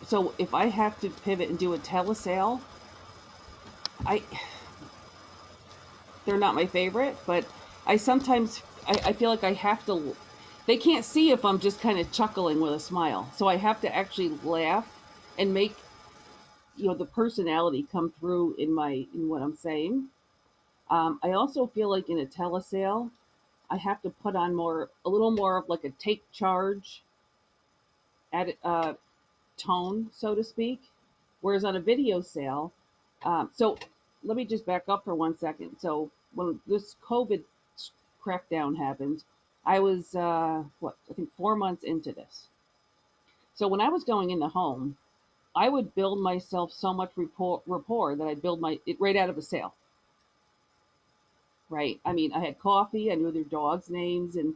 So if I have to pivot and do a telesale, they're not my favorite, but I sometimes I feel like I have to. They can't see if I'm just kind of chuckling with a smile, so I have to actually laugh and make, you know, the personality come through in what I'm saying. I also feel like in a telesale, I have to put on a little more of like a take charge tone, so to speak. Whereas on a video sale, so let me just back up for 1 second. So when this COVID crackdown happened, I was I think 4 months into this. So when I was going in the home, I would build myself so much rapport that I'd build it right out of a sale. Right. I mean, I had coffee, I knew their dogs' names, and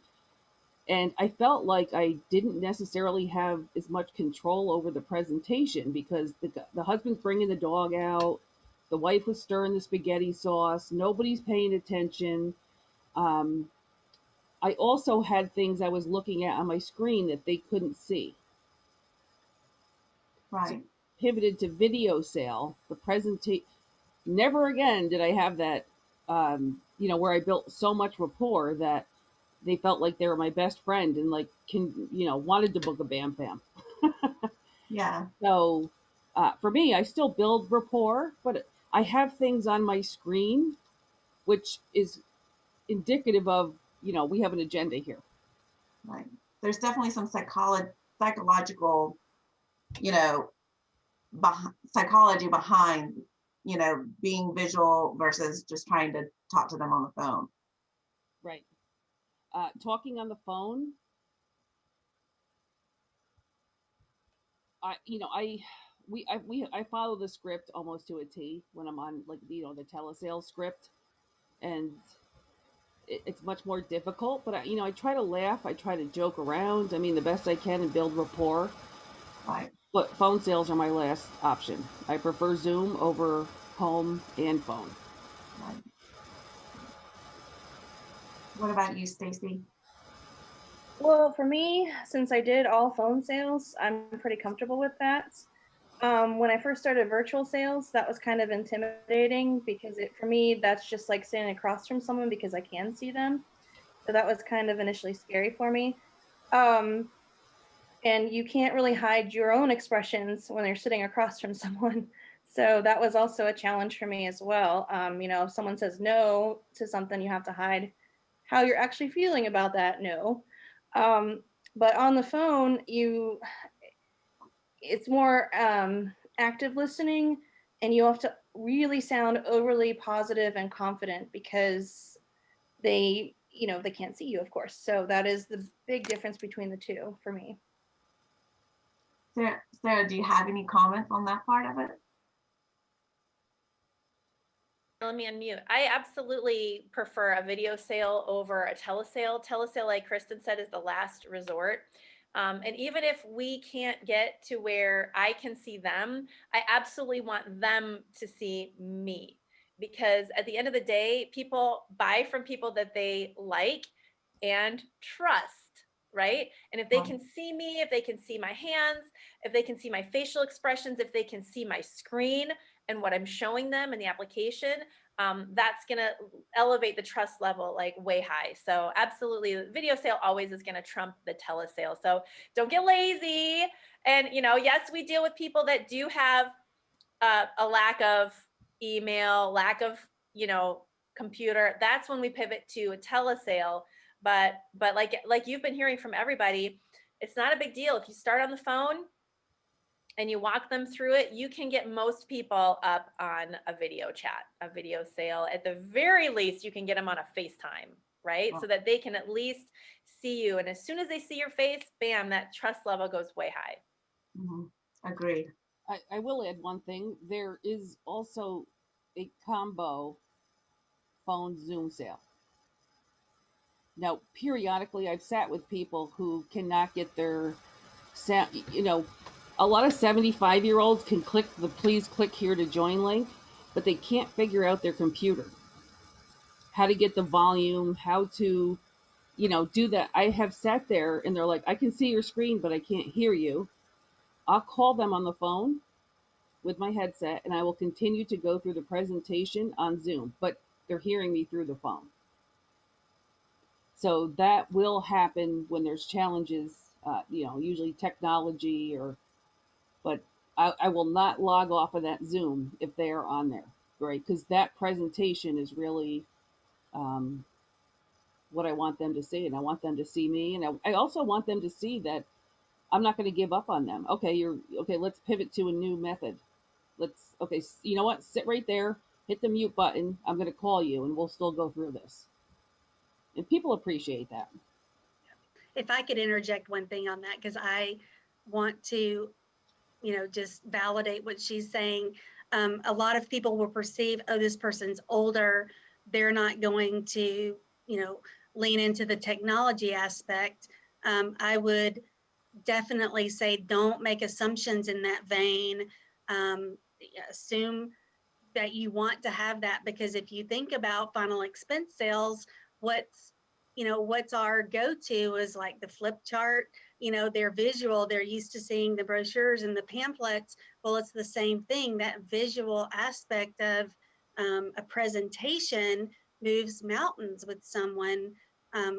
I felt like I didn't necessarily have as much control over the presentation because the husband's bringing the dog out, the wife was stirring the spaghetti sauce, nobody's paying attention. I also had things I was looking at on my screen that they couldn't see. Right. So pivoted to video sale, the presentation. Never again did I have that, you know, where I built so much rapport that they felt like they were my best friend and like, wanted to book a Bam Bam. Yeah. So for me, I still build rapport, but I have things on my screen, which is indicative of, you know, we have an agenda here. Right. There's definitely some psychological, you know, psychology behind, you know, being visual versus just trying to talk to them on the phone. Right. Talking on the phone, I follow the script almost to a T when I'm on, like, you know, the telesales script, and it's much more difficult. But I try to laugh, I try to joke around. I mean, the best I can and build rapport. Right. But phone sales are my last option. I prefer Zoom over home and phone. Right. What about you, Stacy? Well, for me, since I did all phone sales, I'm pretty comfortable with that. When I first started virtual sales, that was kind of intimidating because for me, that's just like standing across from someone because I can see them. So that was kind of initially scary for me. And you can't really hide your own expressions when you're sitting across from someone. So that was also a challenge for me as well. If someone says no to something, you have to hide how you're actually feeling about that? No. But on the phone, it's more active listening, and you have to really sound overly positive and confident because they can't see you, of course. So that is the big difference between the two for me. Sarah, do you have any comments on that part of it? Let me unmute. I absolutely prefer a video sale over a telesale. Telesale, like Kristen said, is the last resort. And even if we can't get to where I can see them, I absolutely want them to see me. Because at the end of the day, people buy from people that they like and trust, right? And if they can see me, if they can see my hands, if they can see my facial expressions, if they can see my screen and what I'm showing them in the application, that's going to elevate the trust level like way high. So absolutely, the video sale always is going to trump the telesale. So don't get lazy. And, yes, we deal with people that do have a lack of email, lack of, computer. That's when we pivot to a telesale. But like you've been hearing from everybody, it's not a big deal. If you start on the phone and you walk them through it, you can get most people up on a video chat, a video sale. At the very least, you can get them on a FaceTime, right? So that they can at least see you. And as soon as they see your face, bam, that trust level goes way high. Agreed. I will add one thing. There is also a combo phone Zoom sale. Now, periodically, I've sat with people who cannot get their sound, a lot of 75-year-olds can click the please click here to join link, but they can't figure out their computer, how to get the volume, how to, do that. I have sat there and they're like, I can see your screen, but I can't hear you. I'll call them on the phone with my headset and I will continue to go through the presentation on Zoom, but they're hearing me through the phone. So that will happen when there's challenges, usually technology but I will not log off of that Zoom if they are on there, right? Because that presentation is really what I want them to see, and I want them to see me, and I also want them to see that I'm not going to give up on them. Okay, let's pivot to a new method. You know what? Sit right there, hit the mute button. I'm going to call you, and we'll still go through this. And people appreciate that. If I could interject one thing on that, because I want to just validate what she's saying. A lot of people will perceive, oh, this person's older. They're not going to, lean into the technology aspect. I would definitely say don't make assumptions in that vein. Assume that you want to have that, because if you think about final expense sales, what's our go-to is like the flip chart. They're visual, they're used to seeing the brochures and the pamphlets. Well, it's the same thing. That visual aspect of a presentation moves mountains with someone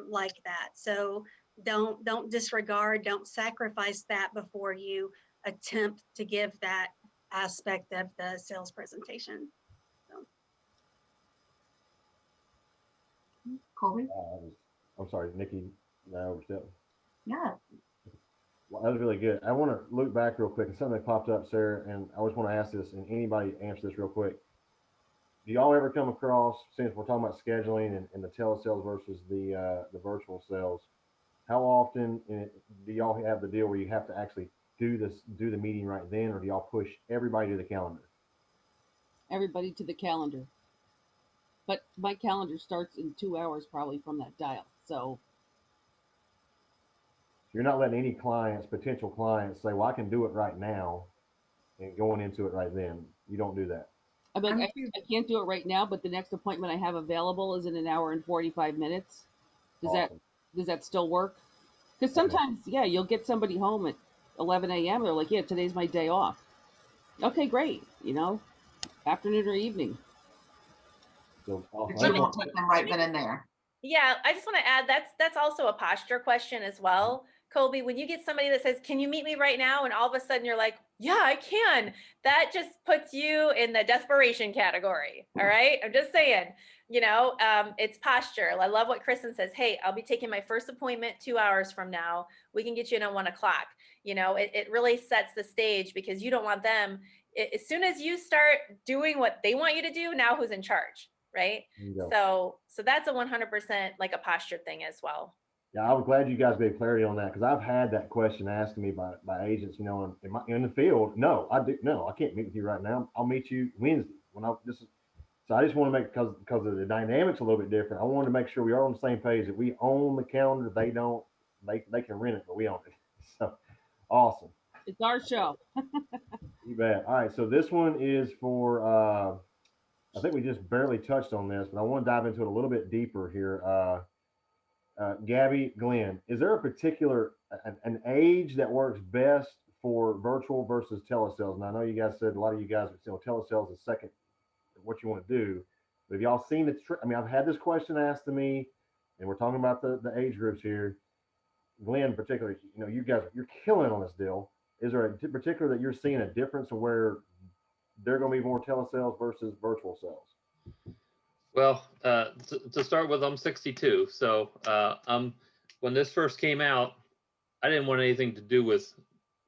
like that. So don't disregard, don't sacrifice that before you attempt to give that aspect of the sales presentation. Colby? I'm sorry, Nikki, did I overstep? Yeah. Well, that was really good. I want to look back real quick, and something that popped up, Sarah, and I always want to ask this, and anybody answer this real quick. Do y'all ever come across, since we're talking about scheduling and the telesales versus the virtual sales, how often do y'all have the deal where you have to actually do the meeting right then, or do y'all push everybody to the calendar? Everybody to the calendar. But my calendar starts in 2 hours probably from that dial. So you're not letting any potential clients say, well, I can do it right now and going into it right then. You don't do that. I can't do it right now, but the next appointment I have available is in an hour and 45 minutes. Does that still work? Because sometimes, you'll get somebody home at 11 a.m. They're like, yeah, today's my day off. Okay, great. Afternoon or evening. So you won't take them right then and there. Yeah, I just want to add that's also a posture question as well. Colby, when you get somebody that says, can you meet me right now? And all of a sudden you're like, yeah, I can. That just puts you in the desperation category. All right. I'm just saying, it's posture. I love what Kristen says. Hey, I'll be taking my first appointment 2 hours from now. We can get you in at 1 o'clock. It really sets the stage, because you don't want them, as soon as you start doing what they want you to do, now who's in charge, right? So that's a 100% like a posture thing as well. Yeah, I was glad you guys gave clarity on that, because I've had that question asked to me by agents, in the field. No, I can't meet with you right now. I'll meet you Wednesday so I just want to make, because of the dynamics a little bit different. I wanted to make sure we are on the same page, that we own the calendar. They don't. They can rent it, but we own it. So awesome. It's our show. You bet. All right, so this one is for. I think we just barely touched on this, but I want to dive into it a little bit deeper here. Gabby, Glenn, is there a particular an age that works best for virtual versus telesales? And I know you guys said a lot of you guys, telesales is second what you want to do. But have y'all seen I've had this question asked to me, and we're talking about the age groups here. Glenn, particularly, you guys, you're killing on this deal. Is there a particular that you're seeing a difference of where they're going to be more telesales versus virtual sales? Well, to start with, I'm 62. So when this first came out, I didn't want anything to do with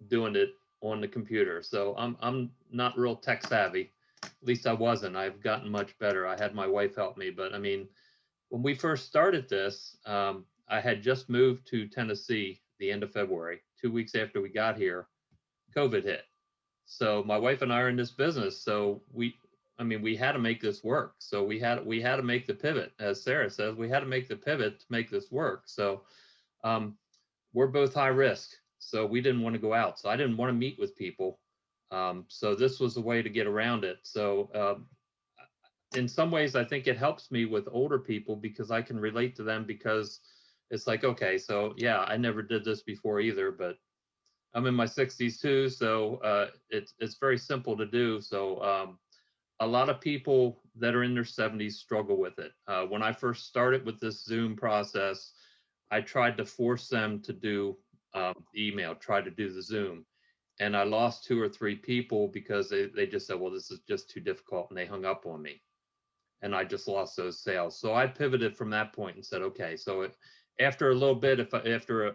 doing it on the computer. So I'm not real tech savvy. At least I wasn't. I've gotten much better. I had my wife help me. But I mean, when we first started this, I had just moved to Tennessee the end of February. 2 weeks after we got here, COVID hit. So my wife and I are in this business. So we had to make this work. So we had to make the pivot. As Sarah says, we had to make the pivot to make this work. So we're both high risk. So we didn't want to go out. So I didn't want to meet with people. So this was a way to get around it. So in some ways, I think it helps me with older people, because I can relate to them, because it's like, okay, so yeah, I never did this before either, but I'm in my 60s too. So it's very simple to do. So a lot of people that are in their 70s struggle with it. When I first started with this Zoom process, I tried to force them to do email, try to do the Zoom. And I lost 2 or 3 people because they just said, well, this is just too difficult. And they hung up on me. And I just lost those sales. So I pivoted from that point and said, okay, so after a little bit, after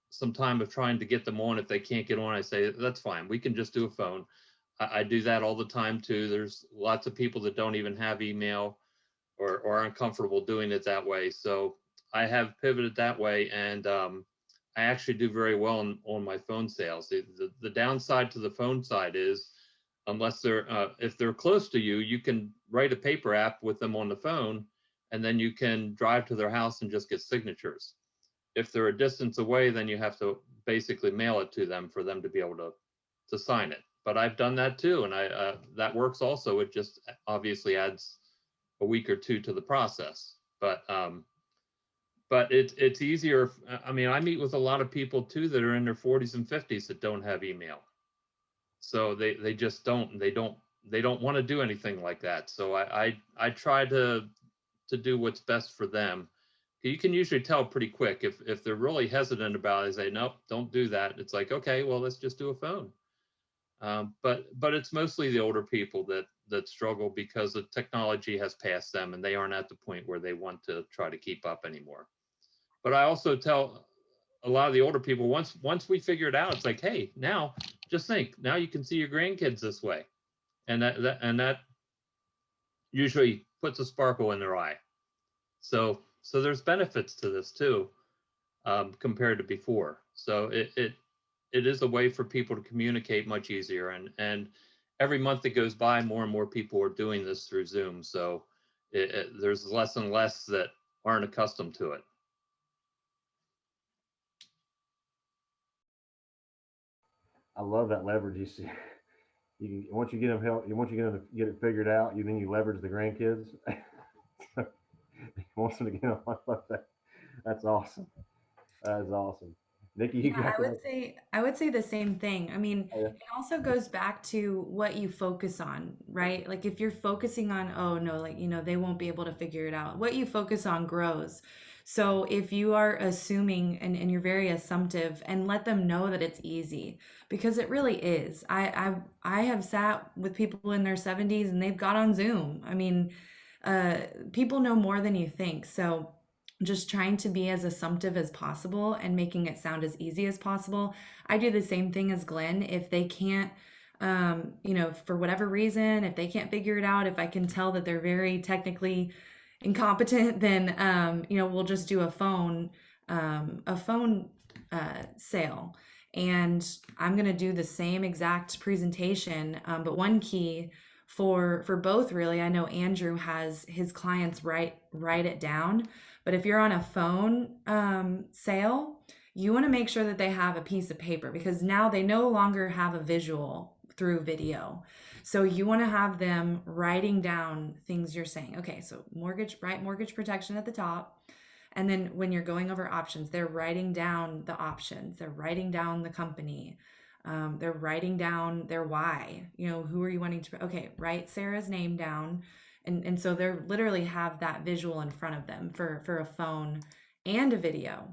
some time of trying to get them on, if they can't get on, I say, that's fine. We can just do a phone. I do that all the time too. There's lots of people that don't even have email or aren't comfortable doing it that way. So I have pivoted that way, and I actually do very well on my phone sales. The downside to the phone side is, unless if they're close to you, you can write a paper app with them on the phone, and then you can drive to their house and just get signatures. If they're a distance away, then you have to basically mail it to them for them to be able to sign it. But I've done that too, and that works also. It just obviously adds a week or two to the process. But it's easier. I mean, I meet with a lot of people too that are in their 40s and 50s that don't have email. So they just don't. They don't want to do anything like that. So I try to do what's best for them. You can usually tell pretty quick if they're really hesitant about it. They say, nope, don't do that. It's like, okay, well, let's just do a phone. But it's mostly the older people that struggle, because the technology has passed them and they aren't at the point where they want to try to keep up anymore. But I also tell a lot of the older people, once we figure it out, it's like, hey, now just think, now you can see your grandkids this way, and that usually puts a sparkle in their eye. So there's benefits to this too, compared to before. So it is a way for people to communicate much easier, and every month that goes by, more and more people are doing this through Zoom. So there's less and less that aren't accustomed to it. I love that leverage you see. Once you get them help, once you get it figured out, then you leverage the grandkids. Wants them to get on. I love that. That's awesome. That's awesome. Nikki, you Yeah, got I would say the same thing. I mean, Oh, yeah. it also goes back to what you focus on, right? Like if you're focusing on, oh no, like, they won't be able to figure it out. What you focus on grows. So if you are assuming and you're very assumptive, and let them know that it's easy, because it really is. I have sat with people in their 70s and they've got on Zoom. I mean, people know more than you think. So just trying to be as assumptive as possible and making it sound as easy as possible. I do the same thing as Glenn. If they can't, for whatever reason, if they can't figure it out, if I can tell that they're very technically incompetent, then, we'll just do a phone sale. And I'm going to do the same exact presentation. But one key for both, really, I know Andrew has his clients write it down. But if you're on a phone sale, you want to make sure that they have a piece of paper, because now they no longer have a visual through video. So you want to have them writing down things you're saying. Okay, so write mortgage protection at the top. And then when you're going over options, they're writing down the options. They're writing down the company. They're writing down their why. Who are you wanting to? Okay, write Sarah's name down. And so they literally have that visual in front of them for a phone and a video,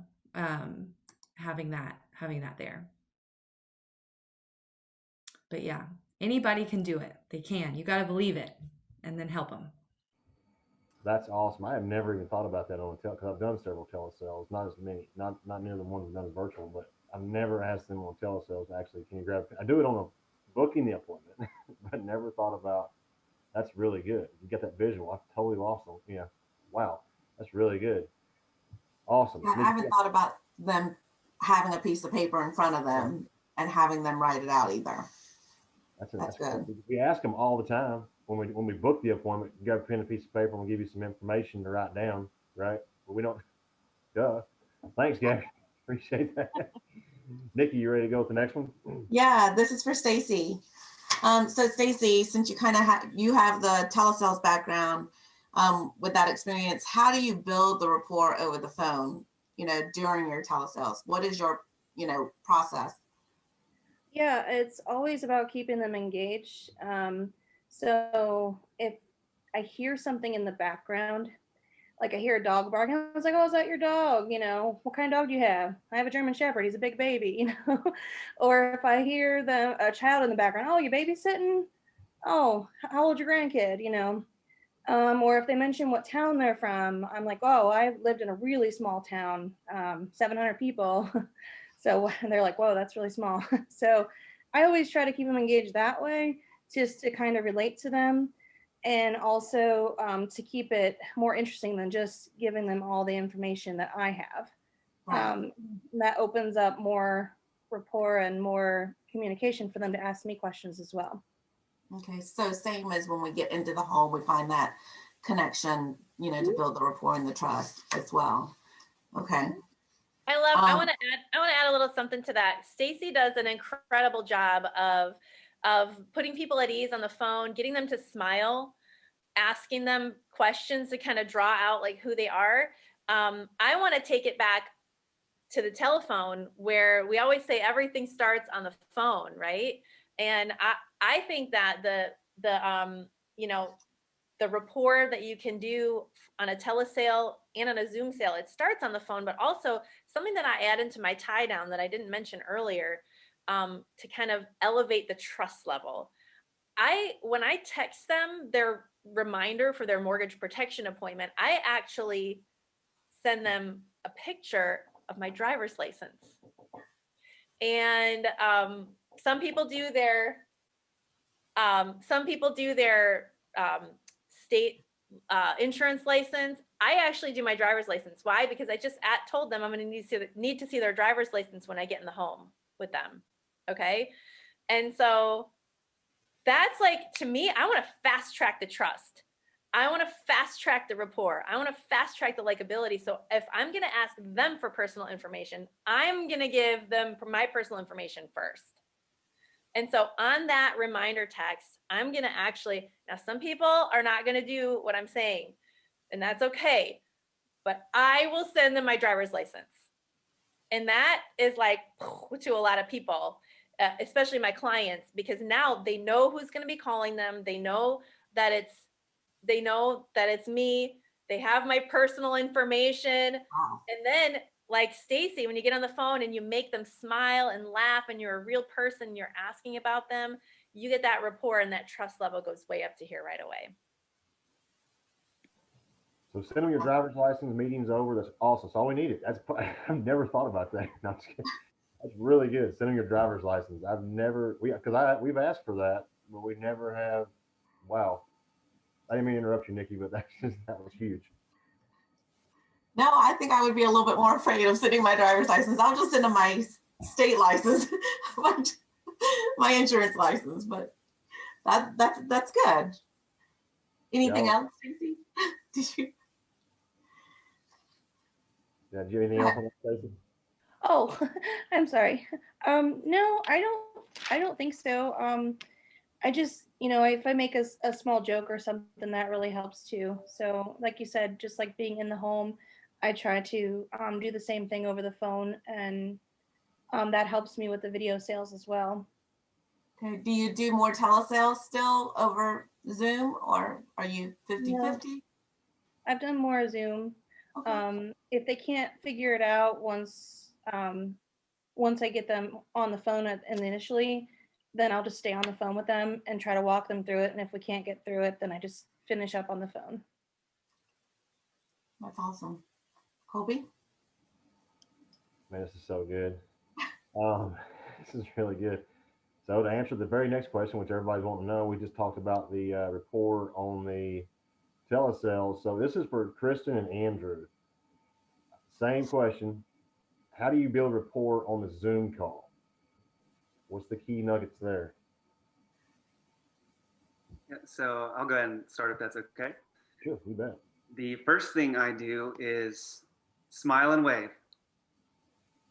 having that there. But yeah, anybody can do it. They can. You got to believe it, and then help them. That's awesome. I have never even thought about that on a because I've done several telesales, not as many, not near the ones I've done virtual, but I've never asked them on telesales actually, can you grab? I do it on a booking the appointment, but never thought about. That's really good. You get that visual. I totally lost them. Yeah. Wow. That's really good. Awesome. Yeah, I haven't thought about them having a piece of paper in front of them and having them write it out either. That's good. We ask them all the time when we book the appointment. You got a pen and piece of paper, and we'll give you some information to write down, right? But we don't. Duh. Thanks, Gabby. Appreciate that. Nikki, you ready to go with the next one? Yeah, this is for Stacy. So Stacy, since you kind of you have the telesales background, with that experience, how do you build the rapport over the phone, during your telesales? What is your, process? Yeah, it's always about keeping them engaged. So if I hear something in the background, like I hear a dog barking, I was like, oh, is that your dog? What kind of dog do you have? I have a German Shepherd. He's a big baby, Or if I hear a child in the background, oh, you babysitting? Oh, how old's your grandkid? Or if they mention what town they're from, I'm like, oh, I lived in a really small town, 700 people. So they're like, whoa, that's really small. So I always try to keep them engaged that way, just to kind of relate to them. And also to keep it more interesting than just giving them all the information that I have. Right. That opens up more rapport and more communication for them to ask me questions as well. Okay, so same as when we get into the home, we find that connection, to build the rapport and the trust as well. Okay. I want to add a little something to that. Stacy does an incredible job of putting people at ease on the phone, getting them to smile, asking them questions to kind of draw out like who they are. I want to take it back to the telephone, where we always say everything starts on the phone, right? And I think that the rapport that you can do on a telesale and on a Zoom sale, it starts on the phone, but also something that I add into my tie down that I didn't mention earlier, to kind of elevate the trust level. When I text them their reminder for their mortgage protection appointment, I actually send them a picture of my driver's license. And some people do their state insurance license. I actually do my driver's license. Why? Because I just told them I'm going to need to see their driver's license when I get in the home with them. Okay. And so that's like, to me, I want to fast track the trust. I want to fast track the rapport. I want to fast track the likability. So if I'm going to ask them for personal information, I'm going to give them my personal information first. And so on that reminder text, I'm going to now some people are not going to do what I'm saying, and that's okay, but I will send them my driver's license. And that is like to a lot of people, especially my clients, because now they know who's going to be calling them. They know that it's me. They have my personal information. Wow. And then, like Stacy, when you get on the phone and you make them smile and laugh and you're a real person, you're asking about them, you get that rapport, and that trust level goes way up to here right away. So send them your driver's license. Meeting's over. That's awesome. That's all we needed. I've never thought about that. No, I'm just kidding. That's really good. Send them your driver's license. I've never we've asked for that, but we never have. Wow. I didn't mean to interrupt you, Nikki, but that was huge. No, I think I would be a little bit more afraid of sending my driver's license. I'll just send them my state license, my insurance license. But that's good. Anything else, Stacey? Did you? Yeah, do you have anything else on that, Stacey? Oh, I'm sorry. No, I don't think so. I just, if I make a small joke or something, that really helps too. So like you said, just like being in the home, I try to do the same thing over the phone, and that helps me with the video sales as well. Okay. Do you do more telesales still over Zoom, or are you 50-50? I've done more Zoom. Okay. If they can't figure it out once I get them on the phone initially, then I'll just stay on the phone with them and try to walk them through it. And if we can't get through it, then I just finish up on the phone. That's awesome. Colby? Man, this is so good. This is really good. So to answer the very next question, which everybody's wanting to know, we just talked about the report on the telesales. So this is for Kristen and Andrew. Same question. How do you build rapport on the Zoom call? What's the key nuggets there? Yeah, so I'll go ahead and start if that's okay. Sure, you bet. The first thing I do is smile and wave.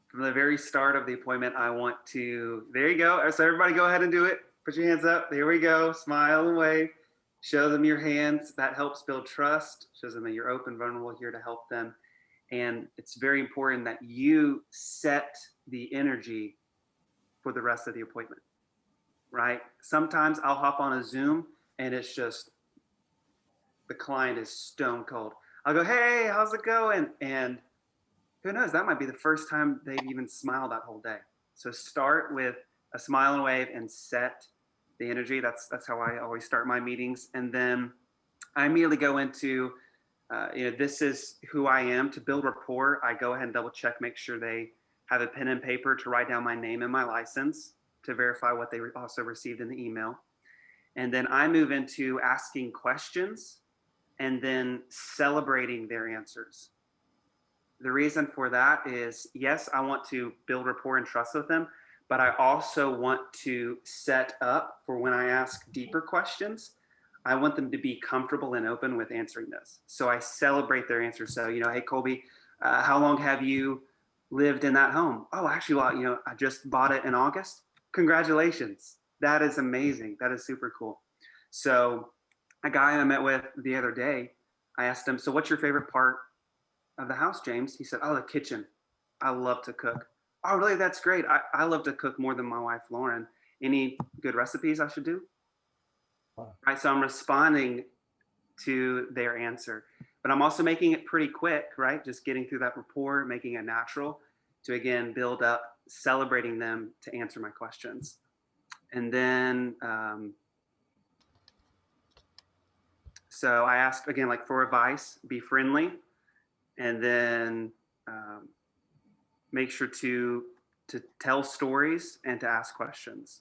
From the very start of the appointment, I want to, there you go. So everybody go ahead and do it. Put your hands up. There we go. Smile and wave. Show them your hands. That helps build trust. Shows them that you're open, vulnerable, here to help them. And it's very important that you set the energy for the rest of the appointment, right? Sometimes I'll hop on a Zoom and it's just, the client is stone cold. I'll go, hey, how's it going? And who knows, that might be the first time they've even smiled that whole day. So start with a smile and wave and set the energy. That's how I always start my meetings. And then I immediately go into, this is who I am. To build rapport, I go ahead and double check, make sure they have a pen and paper to write down my name and my license to verify what they also received in the email. And then I move into asking questions and then celebrating their answers. The reason for that is, yes, I want to build rapport and trust with them, but I also want to set up for when I ask deeper questions. I want them to be comfortable and open with answering this. So I celebrate their answers. So, hey, Colby, how long have you lived in that home? Oh, actually, well, I just bought it in August. Congratulations. That is amazing. That is super cool. So a guy I met with the other day, I asked him, so what's your favorite part of the house, James? He said, oh, the kitchen. I love to cook. Oh, really? That's great. I love to cook more than my wife, Lauren. Any good recipes I should do? Wow. Right. So I'm responding to their answer, but I'm also making it pretty quick, right? Just getting through that rapport, making it natural to, again, build up, celebrating them to answer my questions. And then, so I asked, again, like for advice, be friendly, and then make sure to tell stories and to ask questions,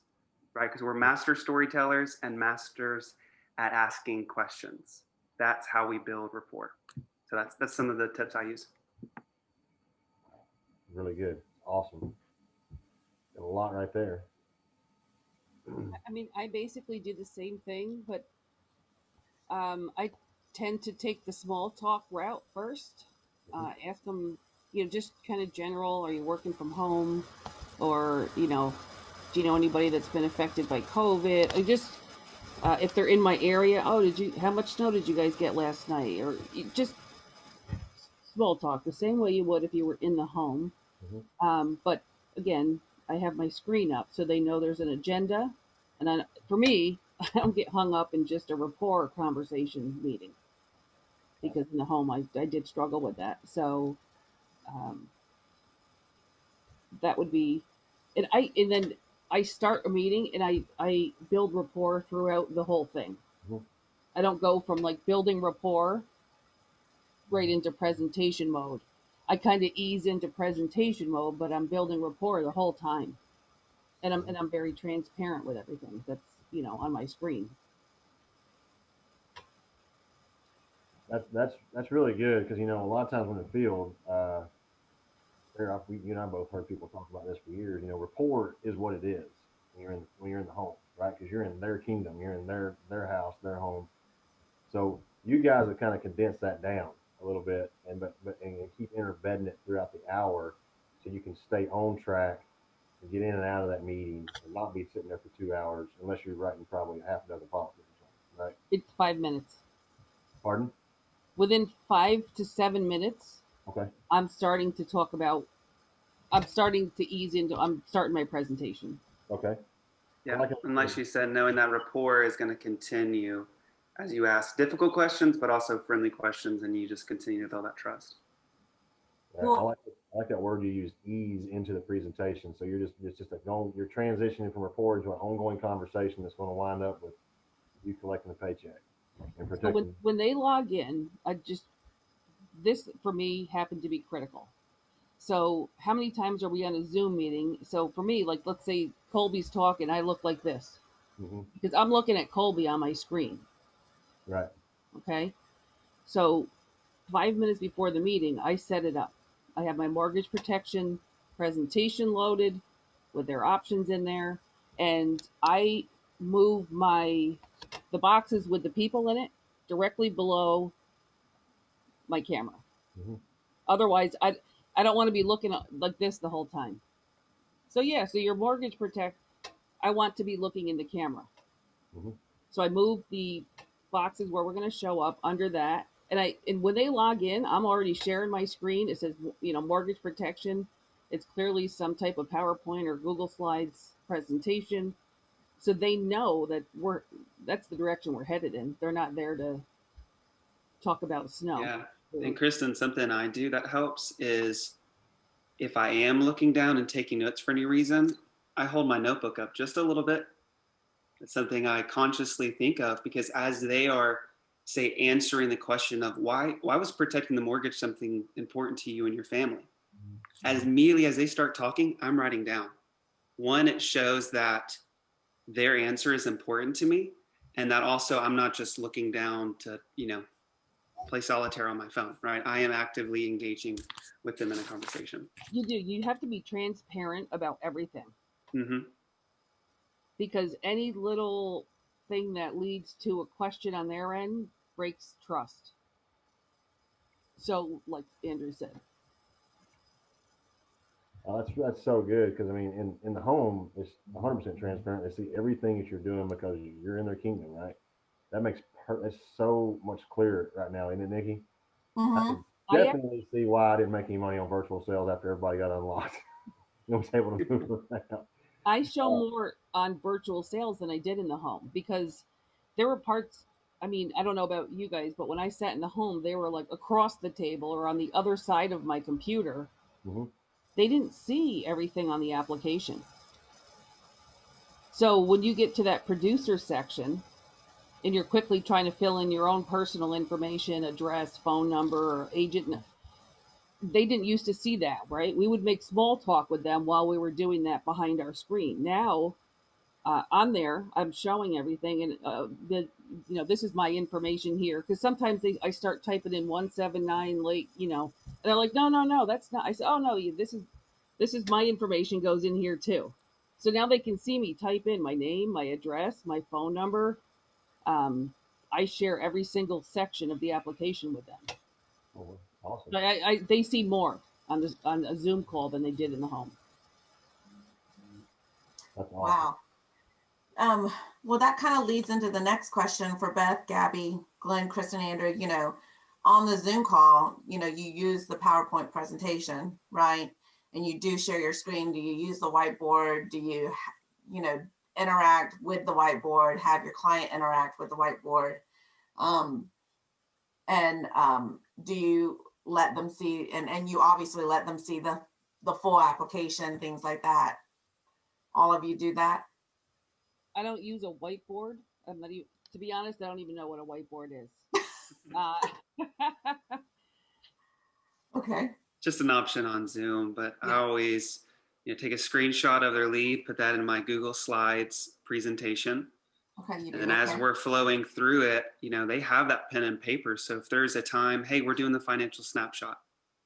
right? Because we're master storytellers and masters at asking questions. That's how we build rapport. So that's some of the tips I use. Really good. Awesome. Got a lot right there. I mean, I basically do the same thing, but I tend to take the small talk route first. Ask them, just kind of general. Are you working from home? Or, do you know anybody that's been affected by COVID? Or just if they're in my area, how much snow did you guys get last night? Or just small talk, the same way you would if you were in the home. Mm-hmm. But again, I have my screen up so they know there's an agenda. And then for me, I don't get hung up in just a rapport conversation meeting, because in the home I did struggle with that. So that would be, and then I start a meeting and I build rapport throughout the whole thing. Mm-hmm. I don't go from like building rapport right into presentation mode. I kind of ease into presentation mode, but I'm building rapport the whole time. And I'm very transparent with everything that's, on my screen. That's really good because a lot of times in the field, you and I both heard people talk about this for years. Rapport is what it is when you're in the home, right? Because you're in their kingdom, you're in their house, their home. So you guys have kind of condensed that down a little bit, and keep interbedding it throughout the hour, so you can stay on track and get in and out of that meeting and not be sitting there for 2 hours unless you're writing probably a half a dozen policies or something, right? It's 5 minutes. Pardon? Within 5 to 7 minutes, Okay. I'm starting to ease into, I'm starting my presentation. Okay. Yeah, like and like she said, knowing that rapport is going to continue as you ask difficult questions, but also friendly questions, and you just continue to build that trust. Yeah, I like that word you used, ease into the presentation. So it's just you're transitioning from rapport into an ongoing conversation that's going to wind up with you collecting a paycheck and So protecting. when they log in, this for me happened to be critical. So how many times are we on a Zoom meeting? So for me, like, let's say Colby's talking, I look like this Mm-hmm. because I'm looking at Colby on my screen. Right. Okay. So 5 minutes before the meeting, I set it up. I have my mortgage protection presentation loaded with their options in there. And I move the boxes with the people in it directly below my camera. Mm-hmm. Otherwise, I don't want to be looking like this the whole time. So yeah, so your mortgage protect, I want to be looking in the camera. Mm-hmm. So I move the boxes where we're going to show up under that. And when they log in, I'm already sharing my screen. It says, mortgage protection. It's clearly some type of PowerPoint or Google Slides presentation. So they know that that's the direction we're headed in. They're not there to talk about snow. Yeah. And Kristen, something I do that helps is if I am looking down and taking notes for any reason, I hold my notebook up just a little bit. It's something I consciously think of because as they are, say, answering the question of why was protecting the mortgage something important to you and your family, as immediately as they start talking, I'm writing down. One, it shows that their answer is important to me, and that also I'm not just looking down to play solitaire on my phone, right? I am actively engaging with them in a conversation. You have to be transparent about everything. Mm-hmm. Because any little thing that leads to a question on their end breaks trust. So, like Andrew said, That's so good because in the home it's 100% transparent. They see everything that you're doing because you're in their kingdom, right? That makes it's so much clearer right now, isn't it, Nikki? I Mm-hmm. can definitely see why I didn't make any money on virtual sales after everybody got unlocked. I was able to move around. I show more on virtual sales than I did in the home because there were parts. I mean, I don't know about you guys, but when I sat in the home, they were like across the table or on the other side of my computer. Mm-hmm. They didn't see everything on the application. So when you get to that producer section, and you're quickly trying to fill in your own personal information, address, phone number, or agent, they didn't used to see that, right? We would make small talk with them while we were doing that behind our screen. Now, on there, I'm showing everything, and this is my information here. Because sometimes I start typing in 179 late, and they're like, no, that's not. I said, oh no, this is my information goes in here too. So now they can see me type in my name, my address, my phone number. I share every single section of the application with them. Oh, awesome. They see more on a Zoom call than they did in the home. That's awesome. Wow. Well, that kind of leads into the next question for Beth, Gabby, Glenn, Kristen, Andrew. On the Zoom call, you use the PowerPoint presentation, right? And you do share your screen. Do you use the whiteboard? Do you, interact with the whiteboard? Have your client interact with the whiteboard? Do you let them see? And you obviously let them see the full application, things like that. All of you do that? I don't use a whiteboard. To be honest, I don't even know what a whiteboard is. Okay. Just an option on Zoom, but I Yeah. always, take a screenshot of their lead, put that in my Google Slides presentation. Okay, you And do. then as Okay. we're flowing through it, they have that pen and paper. So if there's a time, hey, we're doing the financial snapshot,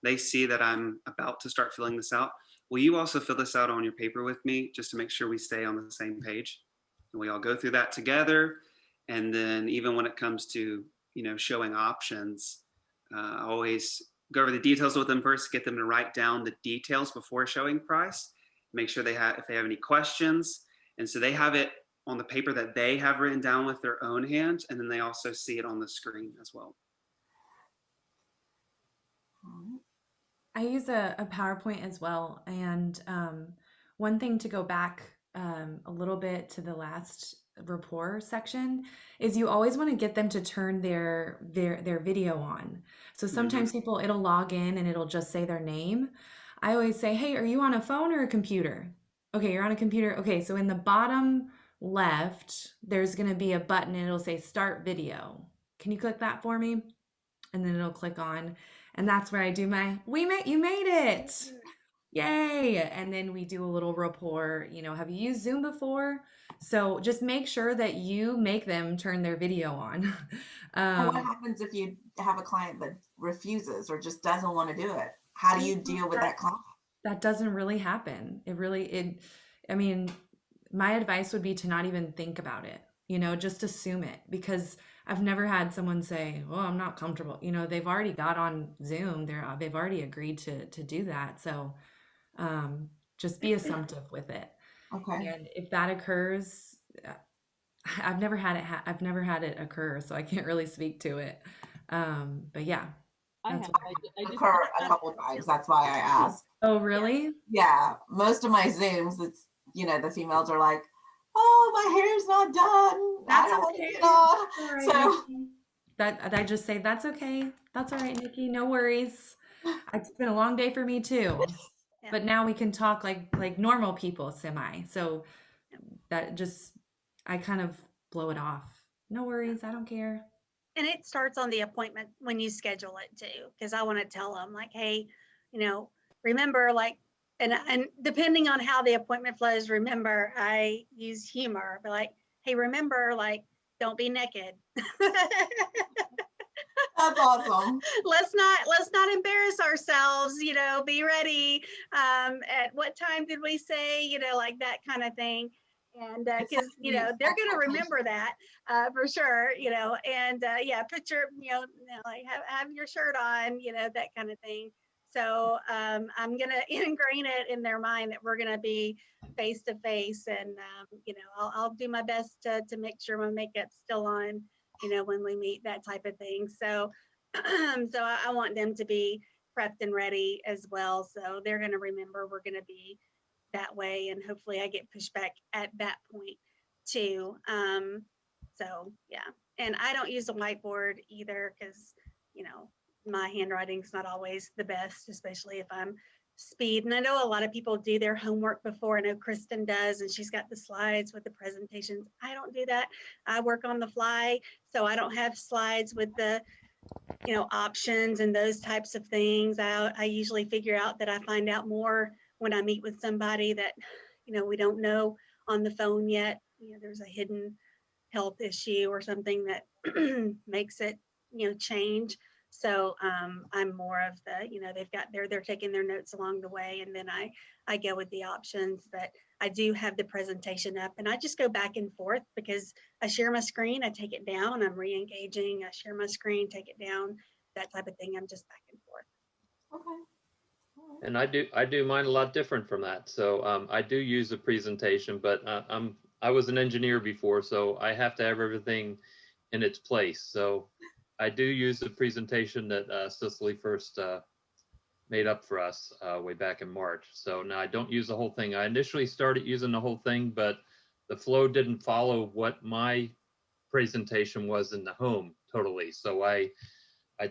they see that I'm about to start filling this out. Will you also fill this out on your paper with me just to make sure we stay on the same page? And we all go through that together. And then even when it comes to, showing options, I always go over the details with them first, get them to write down the details before showing price, make sure if they have any questions. And so they have it on the paper that they have written down with their own hands, and then they also see it on the screen as well. I use a PowerPoint as well. And one thing to go back a little bit to the last rapport section is you always want to get them to turn their video on. So sometimes people, it'll log in and it'll just say their name. I always say, hey, are you on a phone or a computer? Okay, you're on a computer. Okay, so in the bottom left, there's going to be a button and it'll say start video. Can you click that for me? And then it'll click on. And that's where I do my, you made it. Yay. And then we do a little rapport, have you used Zoom before? So just make sure that you make them turn their video on. And what happens if you have a client that refuses or just doesn't want to do it? How do you deal with that client? That doesn't really happen. I mean, my advice would be to not even think about it, just assume it, because I've never had someone say, "Oh, I'm not comfortable." They've already got on Zoom. They've already agreed to do that. So just be assumptive with it. Okay. And if that occurs, I've never had it occur, so I can't really speak to it. But yeah. I That's have. what I just Occur a couple times. That's why I asked. Oh, really? Yeah. Most of my Zooms, it's, the females are like, oh, my hair's not done. I don't want to get on. All right, So Nikki. That I just say that's okay. That's all right, Nikki. No worries. It's been a long day for me too. Yeah. But now we can talk like normal people, semi. So that just I kind of blow it off. No worries. I don't care. And it starts on the appointment when you schedule it too, because I want to tell them like, hey, remember like, and depending on how the appointment flows, remember I use humor, but like, hey, remember like, don't be naked. that's awesome. let's not embarrass ourselves, be ready. At what time did we say, like that kind of thing. And because they're going to remember that for sure, and yeah, put your, like have your shirt on, that kind of thing. So I'm going to ingrain it in their mind that we're going to be face to face, and I'll do my best to make sure my makeup's still on, when we meet, that type of thing. So so I want them to be prepped and ready as well. So they're going to remember we're going to be that way, and hopefully I get pushback at that point too. So yeah, and I don't use a whiteboard either, because my handwriting's not always the best, especially if I'm speed. And I know a lot of people do their homework before. I know Kristen does, and she's got the slides with the presentations. I don't do that. I work on the fly, so I don't have slides with the options and those types of things. I usually figure out that I find out more when I meet with somebody that, we don't know on the phone yet. There's a hidden health issue or something that makes it, change. So I'm more of the, they're taking their notes along the way, and then I go with the options. But I do have the presentation up, and I just go back and forth because I share my screen, I take it down, I'm re-engaging, I share my screen, take it down, that type of thing. I'm just back and forth. Okay. And I do mine a lot different from that. So I do use a presentation, but I was an engineer before, so I have to have everything in its place. So I do use the presentation that Cicely first made up for us way back in March. So now I don't use the whole thing. I initially started using the whole thing, but the flow didn't follow what my presentation was in the home totally. So I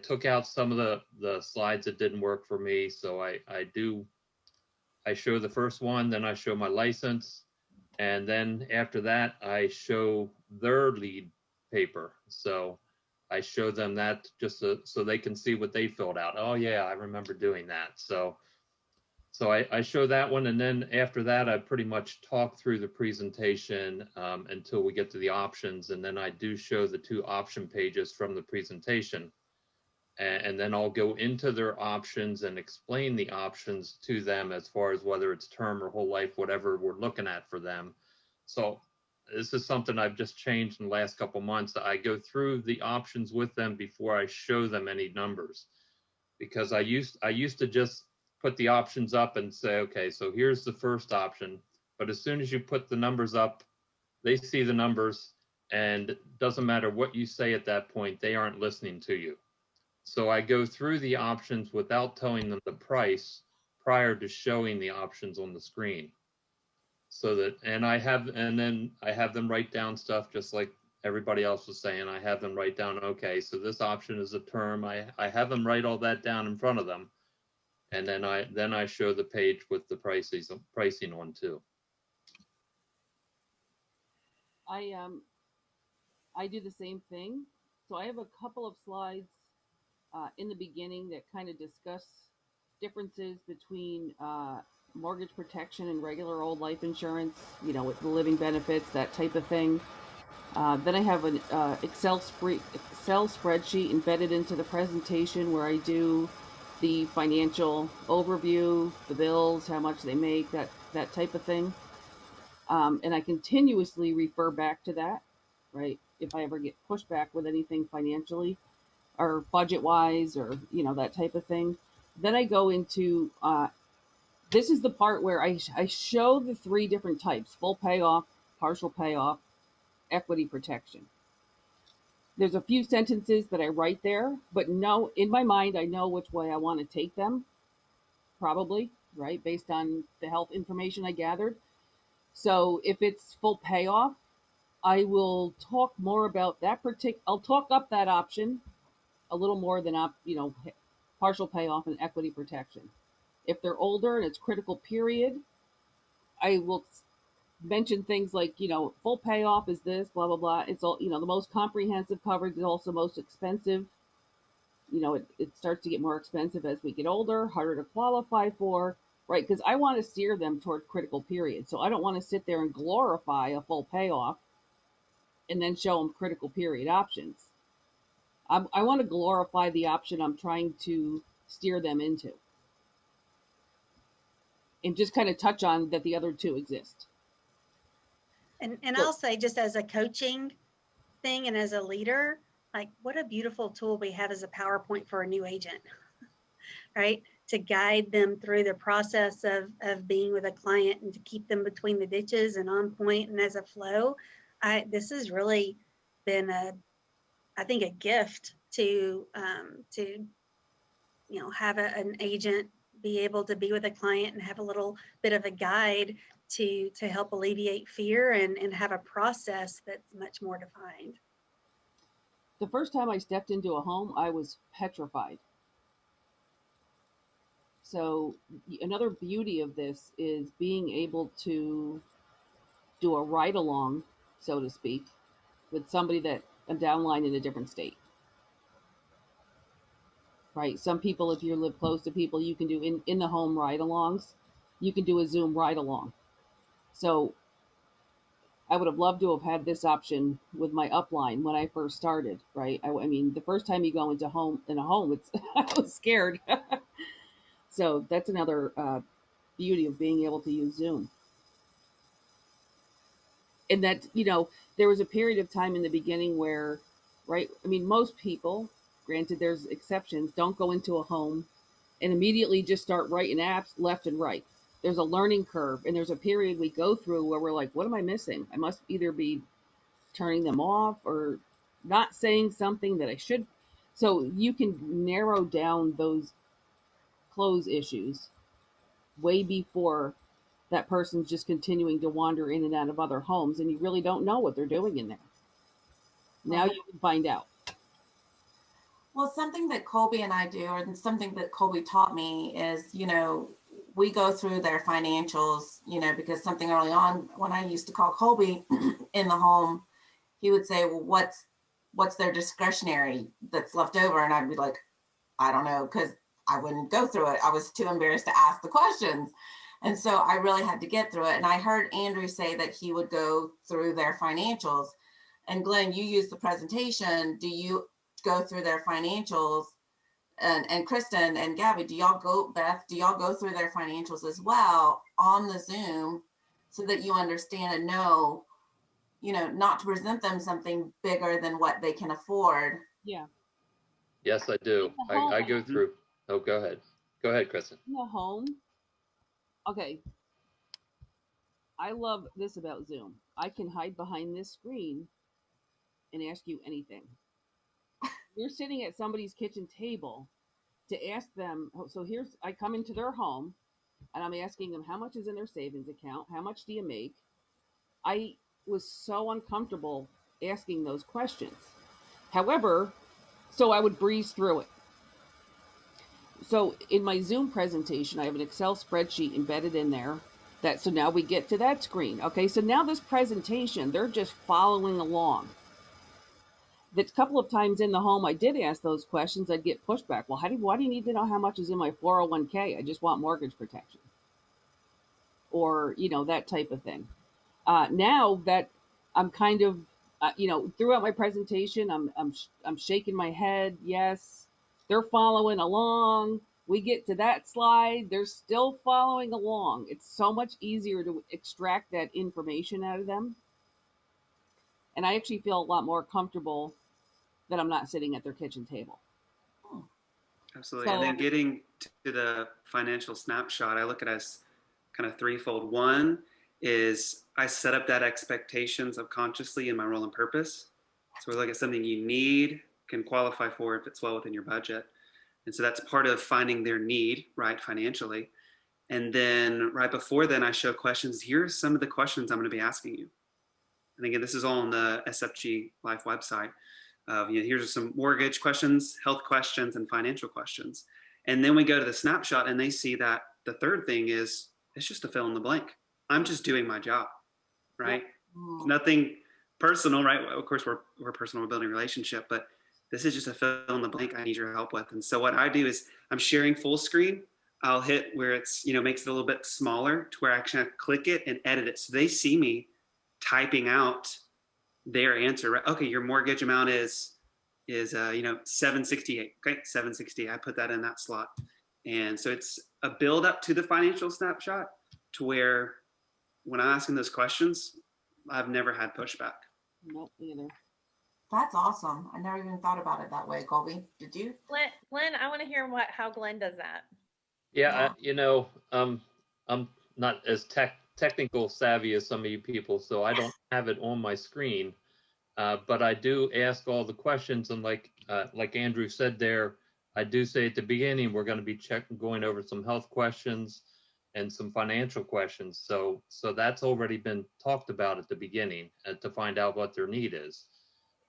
took out some of the slides that didn't work for me. So I show the first one, then I show my license. And then after that, I show their lead paper. So I show them that just so they can see what they filled out. Oh yeah, I remember doing that. So I show that one, and then after that, I pretty much talk through the presentation until we get to the options, and then I do show the 2 option pages from the presentation. And then I'll go into their options and explain the options to them as far as whether it's term or whole life, whatever we're looking at for them. So this is something I've just changed in the last couple months. I go through the options with them before I show them any numbers, because I used to just put the options up and say, okay, so here's the first option. But as soon as you put the numbers up, they see the numbers, and it doesn't matter what you say at that point, they aren't listening to you. So I go through the options without telling them the price prior to showing the options on the screen. So that, and then I have them write down stuff just like everybody else was saying. I have them write down, okay, so this option is a term. I have them write all that down in front of them. And then I show the page with the pricing on too. I do the same thing. So I have a couple of slides in the beginning that kind of discuss differences between mortgage protection and regular old life insurance, with the living benefits, that type of thing. Then I have an Excel spreadsheet embedded into the presentation where I do the financial overview, the bills, how much they make, that type of thing. And I continuously refer back to that, right? If I ever get pushback with anything financially or budget wise or, that type of thing. Then I go into, this is the part where I show the 3 different types: full payoff, partial payoff, equity protection. There's a few sentences that I write there, but no, in my mind, I know which way I want to take them, probably, right? Based on the health information I gathered. So if it's full payoff, I will talk more about that I'll talk up that option a little more than partial payoff and equity protection. If they're older and it's critical period, I will mention things like, full payoff is this, blah, blah, blah. It's all, the most comprehensive coverage is also most expensive. It starts to get more expensive as we get older, harder to qualify for, right? Because I want to steer them toward critical period. So I don't want to sit there and glorify a full payoff and then show them critical period options. I want to glorify the option I'm trying to steer them into. And just kind of touch on that the other 2 exist. And I'll say, just as a coaching thing and as a leader, like, what a beautiful tool we have as a PowerPoint for a new agent, right? To guide them through the process of being with a client and to keep them between the ditches and on point and as a flow. This has really been I think a gift to have an agent be able to be with a client and have a little bit of a guide to help alleviate fear and have a process that's much more defined. The first time I stepped into a home, I was petrified. So another beauty of this is being able to do a ride along, so to speak, with somebody that a downline in a different state. Right? Some people, if you live close to people, you can do in the home ride alongs. You can do a Zoom ride along. So I would have loved to have had this option with my upline when I first started, right? I mean, the first time you go into a home, it's I was scared. So that's another beauty of being able to use Zoom. And that, there was a period of time in the beginning where, right, I mean, most people, granted there's exceptions, don't go into a home and immediately just start writing apps left and right. There's a learning curve, and there's a period we go through where we're like, what am I missing? I must either be turning them off or not saying something that I should. So you can narrow down those close issues way before that person's just continuing to wander in and out of other homes, and you really don't know what they're doing in there. Now you can find out. Well, something that Colby and I do, or something that Colby taught me is, we go through their financials, because something early on when I used to call Colby in the home, he would say, well, what's their discretionary that's left over? And I'd be like, I don't know, because I wouldn't go through it. I was too embarrassed to ask the questions. And so I really had to get through it. And I heard Andrew say that he would go through their financials. And Glenn, you used the presentation. Do you go through their financials? And Kristen and Gabby, do y'all go through their financials as well on the Zoom so that you understand and know, not to present them something bigger than what they can afford? Yeah. Yes, I do. I go through. Oh, go ahead. Go ahead, Kristen. In the home. Okay. I love this about Zoom. I can hide behind this screen and ask you anything. You're sitting at somebody's kitchen table to ask them. So I come into their home and I'm asking them, how much is in their savings account? How much do you make? I was so uncomfortable asking those questions. However, so I would breeze through it. So in my Zoom presentation, I have an Excel spreadsheet embedded in there. So now we get to that screen. Okay, so now this presentation, they're just following along. The couple of times in the home I did ask those questions, I'd get pushback. Well, why do you need to know how much is in my 401k? I just want mortgage protection. Or, that type of thing. Now that I'm kind of, throughout my presentation, I'm shaking my head. Yes, they're following along. We get to that slide, they're still following along. It's so much easier to extract that information out of them. And I actually feel a lot more comfortable that I'm not sitting at their kitchen table. Absolutely. And then getting to the financial snapshot, I look at it as kind of threefold. One is I set up that expectation subconsciously in my role and purpose. So we look at something you need, can qualify for if it's well within your budget. And so that's part of finding their need, right, financially. And then right before then, I show questions. Here's some of the questions I'm going to be asking you. And again, this is all on the SFG Life website. Here's some mortgage questions, health questions, and financial questions. And then we go to the snapshot and they see that the third thing is, it's just a fill in the blank. I'm just doing my job, right? It's nothing personal, right? Of course, we're personal, we're building a relationship, but this is just a fill in the blank I need your help with. And so what I do is I'm sharing full screen. I'll hit where it's, makes it a little bit smaller to where I actually click it and edit it. So they see me typing out their answer, right? Okay, your mortgage amount is 768. Okay, 768. I put that in that slot. And so it's a build up to the financial snapshot to where when I'm asking those questions, I've never had pushback. Nope, either. That's awesome. I never even thought about it that way. Colby, did you? Glenn, I want to hear how Glenn does that. Yeah, I'm not as technical savvy as some of you people, so I don't have it on my screen. But I do ask all the questions, and like Andrew said there, I do say at the beginning we're going to be going over some health questions and some financial questions. So that's already been talked about at the beginning to find out what their need is.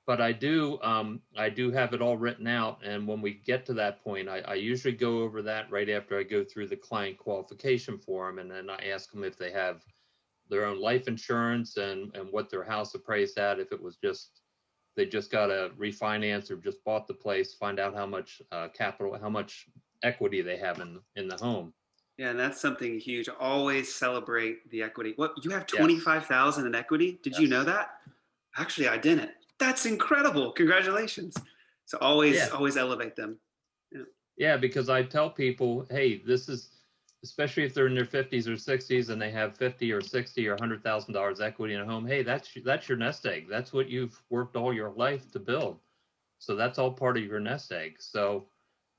But I do have it all written out, and when we get to that point, I usually go over that right after I go through the client qualification form, and then I ask them if they have their own life insurance and what their house appraised at, if it was they just got a refinance or just bought the place, find out how much capital, how much equity they have in the home. Yeah, and that's something huge. Always celebrate the equity. What, you have 25,000 in equity? Did you know that? Actually, I didn't. That's incredible. Congratulations. So always elevate them. Yeah, because I tell people, hey, this is, especially if they're in their 50s or 60s and they have 50 or 60 or $100,000 equity in a home. Hey, that's your nest egg. That's what you've worked all your life to build. So that's all part of your nest egg. So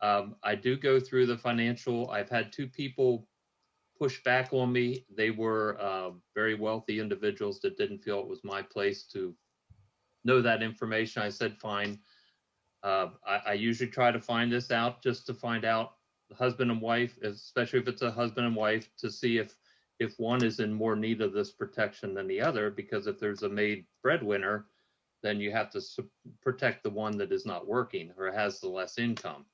I do go through the financial. I've had two people push back on me. They were very wealthy individuals that didn't feel it was my place to know that information. I said, fine. I usually try to find this out just to find out the husband and wife, especially if it's a husband and wife, to see if one is in more need of this protection than the other, because if there's a maid breadwinner, then you have to protect the one that is not working or has the less income.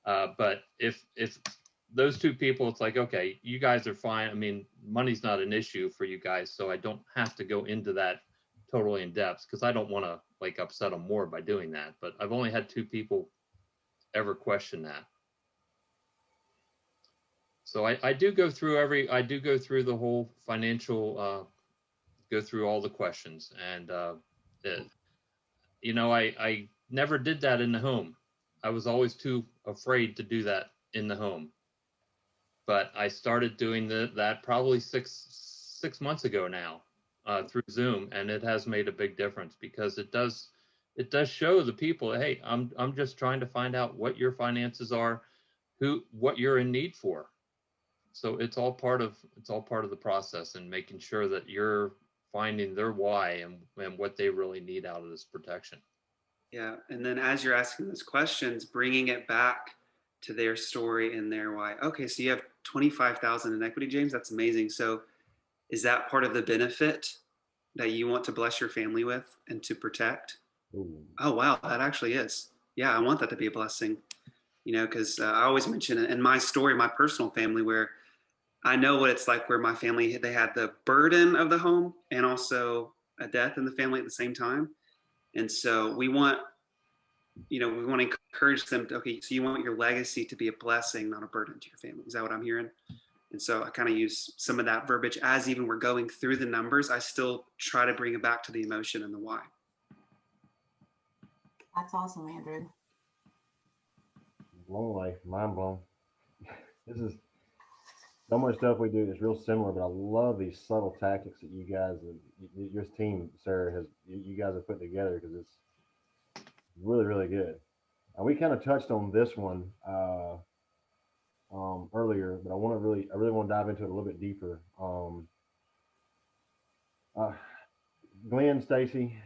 But if those two people, it's like, okay, you guys are fine. I mean, money's not an issue for you guys, so I don't have to go into that totally in depth because I don't want to like upset them more by doing that. But I've only had 2 people ever question that. So I do go through the whole financial, go through all the questions. And, I never did that in the home. I was always too afraid to do that in the home. But I started doing that probably six months ago now, through Zoom, and it has made a big difference because it does show the people, hey, I'm just trying to find out what your finances are, what you're in need for. So it's all part of the process and making sure that you're finding their why and what they really need out of this protection. Yeah, and then as you're asking those questions, bringing it back to their story and their why. Okay, so you have 25,000 in equity, James. That's amazing. So is that part of the benefit that you want to bless your family with and to protect? Ooh. Oh, wow, that actually is. Yeah, I want that to be a blessing, because I always mention in my story, my personal family, where I know what it's like where my family, they had the burden of the home and also a death in the family at the same time. And so we want to encourage them to, okay, so you want your legacy to be a blessing, not a burden to your family. Is that what I'm hearing? And so I kind of use some of that verbiage as even we're going through the numbers, I still try to bring it back to the emotion and the why. That's awesome, Andrew. Blown away, mind blown. This is so much stuff we do that's real similar, but I love these subtle tactics that you guys, your team, Sarah, you guys have put together because it's really, really good. And we kind of touched on this one earlier, but I really want to dive into it a little bit deeper. Uh, Glenn, Stacy,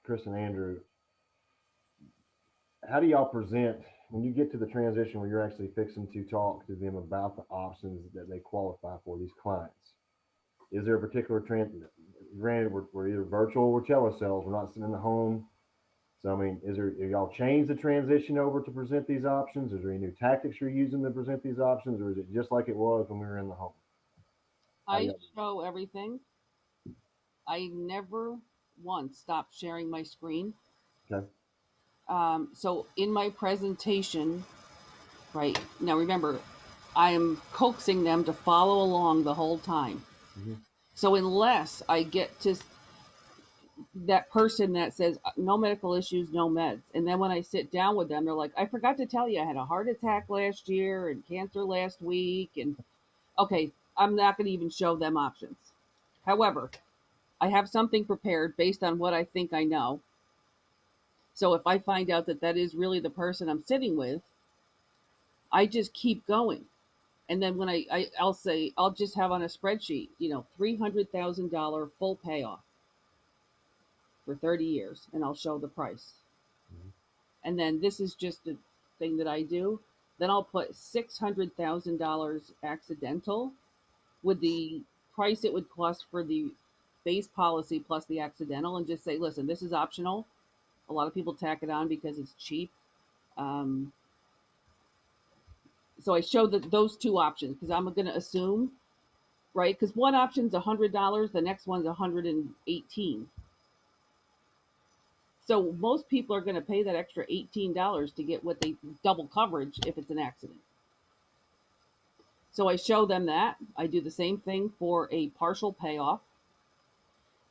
Chris, and Andrew, how do y'all present when you get to the transition where you're actually fixing to talk to them about the options that they qualify for, these clients? Is there a particular trend? Granted, we're either virtual or telesales. We're not sitting in the home. So, I mean, have y'all changed the transition over to present these options? Is there any new tactics you're using to present these options, or is it just like it was when we were in the home? I show everything. I never once stopped sharing my screen. Okay. So in my presentation, right now, remember, I am coaxing them to follow along the whole time. Mm-hmm. So unless I get to that person that says no medical issues, no meds, and then when I sit down with them, they're like, I forgot to tell you I had a heart attack last year and cancer last week, and okay, I'm not going to even show them options. However, I have something prepared based on what I think I know. So if I find out that that is really the person I'm sitting with, I just keep going. And then when I'll say, I'll just have on a spreadsheet, $300,000 full payoff for 30 years, and I'll show the price. Mm-hmm. And then this is just a thing that I do. Then I'll put $600,000 accidental with the price it would cost for the base policy plus the accidental, and just say, listen, this is optional. A lot of people tack it on because it's cheap. So I show those two options because I'm going to assume, right? Because one option's $100, the next one's $118. So most people are going to pay that extra $18 to get what they double coverage if it's an accident. So I show them that. I do the same thing for a partial payoff.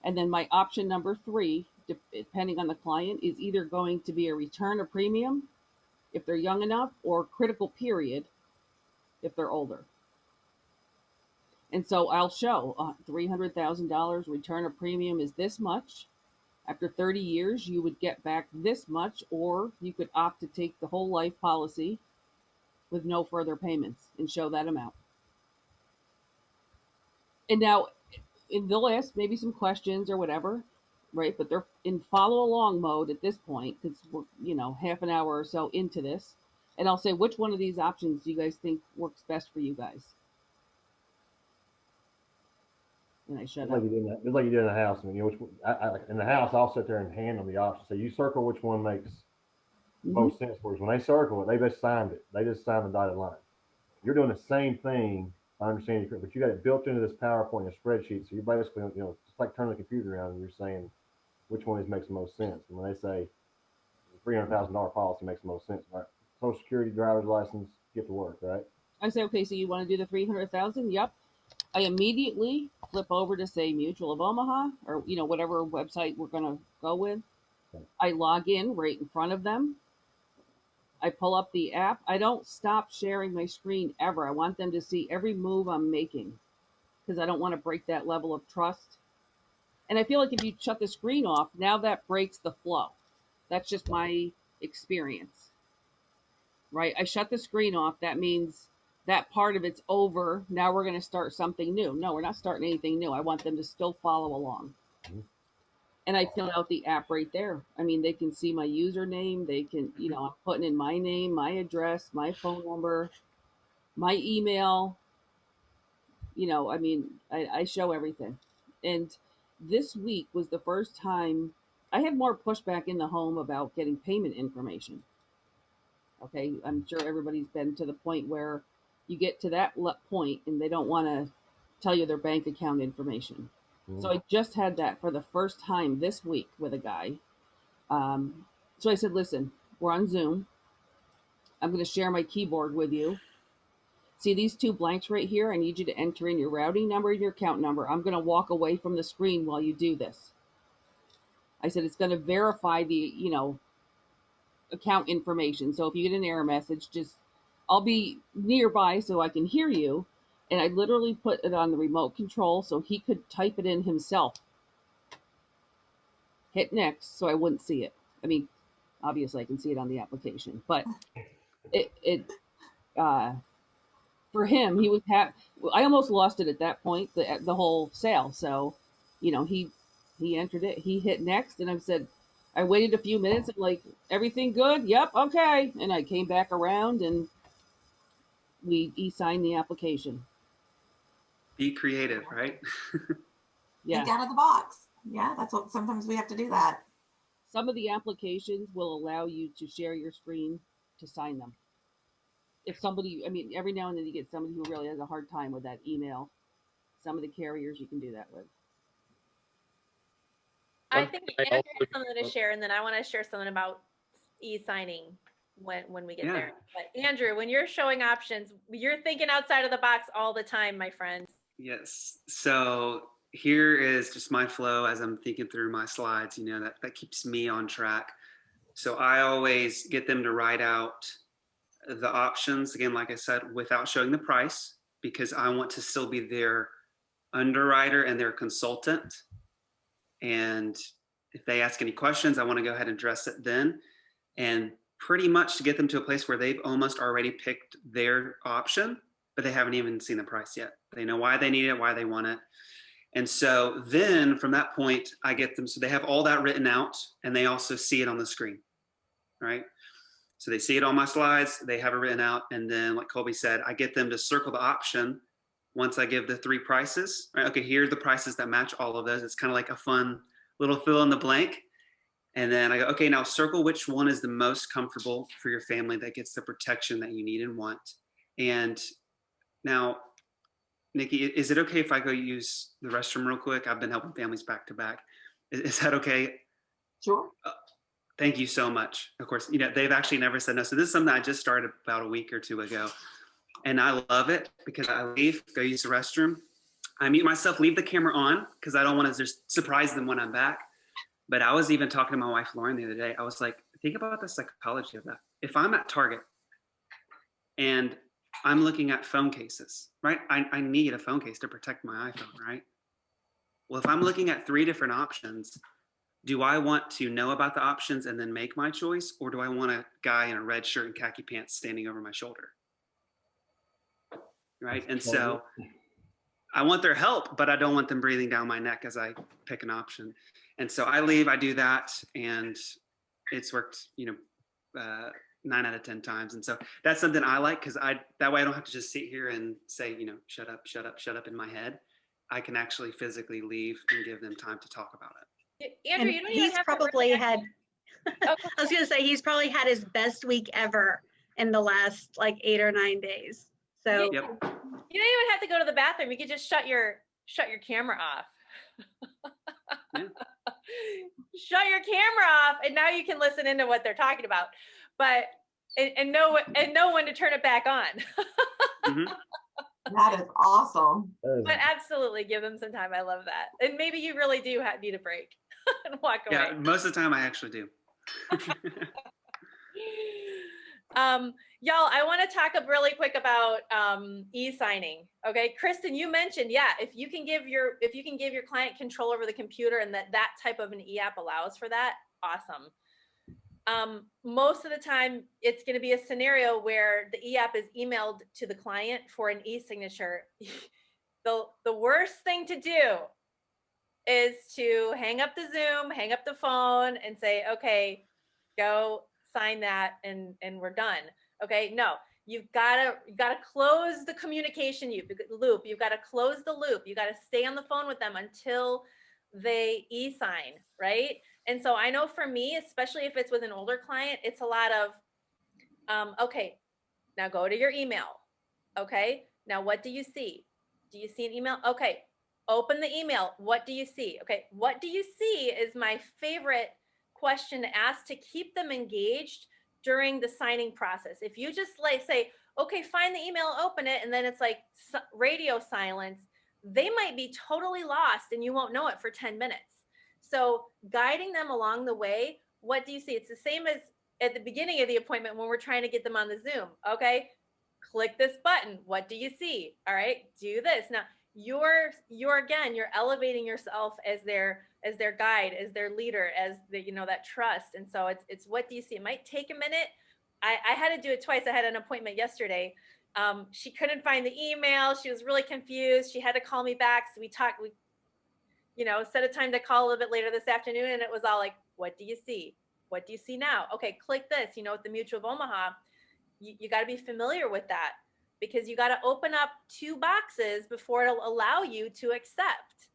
And then my option number 3, depending on the client, is either going to be a return of premium if they're young enough, or critical period if they're older. And so I'll show $300,000 return of premium is this much. After 30 years, you would get back this much, or you could opt to take the whole life policy with no further payments and show that amount. And now they'll ask maybe some questions or whatever, right? But they're in follow along mode at this point because we're, half an hour or so into this. And I'll say, which one of these options do you guys think works best for you guys? And I shut up. It's like you do in the house. I mean, in the house, I'll sit there and hand them the option. So you circle which one makes most sense for us. When they circle it, they just signed it. They just signed the dotted line. You're doing the same thing I understand you, but you got it built into this PowerPoint and spreadsheet. So you're basically, it's like turning the computer around and you're saying which one makes the most sense. And when they say $300,000 policy makes the most sense, right? Social Security, driver's license, get to work, right? I say, okay, so you want to do the 300,000? Yep. I immediately flip over to say Mutual of Omaha or, whatever website we're going to go with. Okay. I log in right in front of them. I pull up the app. I don't stop sharing my screen ever. I want them to see every move I'm making because I don't want to break that level of trust. And I feel like if you shut the screen off, now that breaks the flow. That's just my experience, right? I shut the screen off. That means that part of it's over. Now we're going to start something new. No, we're not starting anything new. I want them to still follow along. Mm-hmm. And I fill out the app right there. I mean, they can see my username. They can, I'm putting in my name, my address, my phone number, my email. I show everything. And this week was the first time I had more pushback in the home about getting payment information. Okay, I'm sure everybody's been to the point where you get to that point and they don't want to tell you their bank account information. So I just had that for the first time this week with a guy. So I said, listen, we're on Zoom. I'm going to share my keyboard with you. See these two blanks right here? I need you to enter in your routing number and your account number. I'm going to walk away from the screen while you do this. I said, it's going to verify the, account information. So if you get an error message, I'll be nearby so I can hear you. And I literally put it on the remote control so he could type it in himself. Hit next so I wouldn't see it. I mean, obviously I can see it on the application, but for him, he was I almost lost it at that point, the whole sale. So, he entered it, he hit next, and I waited a few minutes. I'm like, everything good? Yep, okay. And I came back around and we e-signed the application. Be creative, right? Yeah. Think out of the box. Yeah, that's what sometimes we have to do that. Some of the applications will allow you to share your screen to sign them. If somebody, every now and then you get somebody who really has a hard time with that email. Some of the carriers you can do that with. I think Andrew has something to share, and then I want to share something about e-signing when we get there. But Andrew, when you're showing options, you're thinking outside of the box all the time, my friend. Yes. So here is just my flow as I'm thinking through my slides, that keeps me on track. So I always get them to write out the options, again, like I said, without showing the price, because I want to still be their underwriter and their consultant. And if they ask any questions, I want to go ahead and address it then. And pretty much to get them to a place where they've almost already picked their option, but they haven't even seen the price yet. They know why they need it, why they want it. And so then from that point, I get them, so they have all that written out and they also see it on the screen, right? So they see it on my slides, they have it written out. And then like Colby said, I get them to circle the option once I give the 3 prices, right? Okay, here's the prices that match all of those. It's kind of like a fun little fill in the blank. And then I go, okay, now circle which one is the most comfortable for your family that gets the protection that you need and want. And now, Nikki, is it okay if I go use the restroom real quick? I've been helping families back to back. Is that okay? Sure. Thank you so much. Of course, they've actually never said no. So this is something I just started about a week or 2 ago. And I love it because I leave, go use the restroom. I mute myself, leave the camera on because I don't want to just surprise them when I'm back. But I was even talking to my wife, Lauren, the other day. I was like, think about the psychology of that. If I'm at Target and I'm looking at phone cases, right? I need a phone case to protect my iPhone, right? Well, if I'm looking at 3 different options, do I want to know about the options and then make my choice? Or do I want a guy in a red shirt and khaki pants standing over my shoulder? Right? And so I want their help, but I don't want them breathing down my neck as I pick an option. And so I leave, I do that, and it's worked, 9 out of 10 times. And so that's something I like because that way I don't have to just sit here and say, shut up, shut up, shut up in my head. I can actually physically leave and give them time to talk about it. Andrew, And you don't even he's have probably to had, I was going to say, he's probably had his best week ever in the last like 8 or 9 days. So You don't even have to go to the bathroom. You could just shut your camera off. Yeah. Shut your camera off, and now you can listen into what they're talking about. But and know when to turn it back on. Mhm. That is awesome. But absolutely give them some time. I love that. And maybe you really do need a break and walk away. Yeah, most of the time I actually do. Y'all, I want to talk really quick about e-signing. Okay, Kristen, you mentioned, if you can give your client control over the computer, and that type of an e-app allows for that, awesome. Most of the time, it's going to be a scenario where the e-app is emailed to the client for an e-signature. The worst thing to do is to hang up the Zoom, hang up the phone, and say, okay, go sign that, and we're done. Okay, no, you've got to close the communication loop. You've got to close the loop. You got to stay on the phone with them until they e-sign, right? And so I know for me, especially if it's with an older client, it's a lot of, okay, now go to your email. Okay, now what do you see? Do you see an email? Okay, open the email. What do you see? Okay, what do you see is my favorite question to ask to keep them engaged during the signing process. If you just say, okay, find the email, open it, and then it's like radio silence, they might be totally lost and you won't know it for 10 minutes. So guiding them along the way, what do you see? It's the same as at the beginning of the appointment when we're trying to get them on the Zoom. Okay, click this button. What do you see? All right, do this. Now you're elevating yourself as their guide, as their leader, as the, that trust. And so it's what do you see? It might take a minute. I had to do it twice. I had an appointment yesterday. She couldn't find the email. She was really confused. She had to call me back. So we set a time to call a little bit later this afternoon. And it was all like, what do you see? What do you see now? Okay, click this, with the Mutual of Omaha. You got to be familiar with that, because you got to open up 2 boxes before it'll allow you to accept.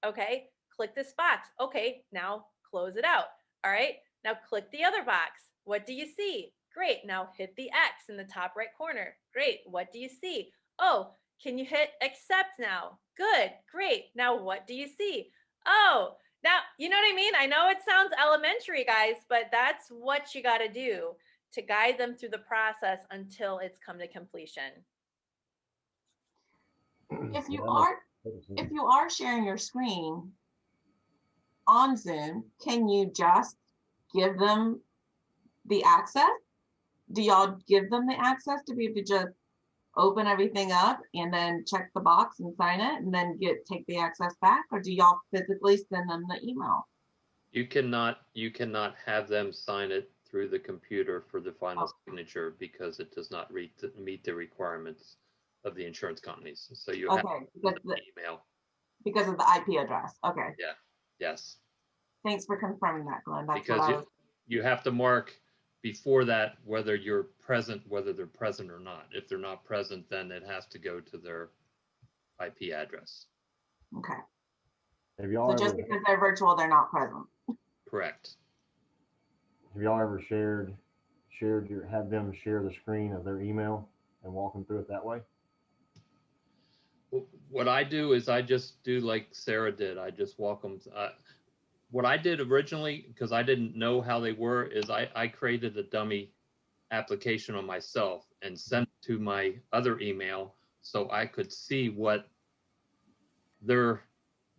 Okay, click this box. Okay, now close it out. All right, now click the other box. What do you see? Great, now hit the X in the top right corner. Great, what do you see? Oh, can you hit accept now? Good, great. Now what do you see? Oh, now, you know what I mean? I know it sounds elementary, guys, but that's what you got to do to guide them through the process until it's come to completion. If you are sharing your screen on Zoom, can you just give them the access? Do y'all give them the access to be able to just open everything up and then check the box and sign it and then take the access back? Or do y'all physically send them the email? You cannot have them sign it through the computer for the final signature, because it does not meet the requirements of the insurance companies. So you have to send the email. Because of the IP address. Okay. Yeah. Yes. Thanks for confirming that, Glenn. That's because you have to mark before that whether they're present or not. If they're not present, then it has to go to their IP address. Okay. So just because they're virtual, they're not present. Correct. Have y'all ever have them share the screen of their email and walk them through it that way? What I do is I just do like Sarah did. I just walk them. What I did originally, because I didn't know how they were, is I created a dummy application on myself and sent it to my other email so I could see what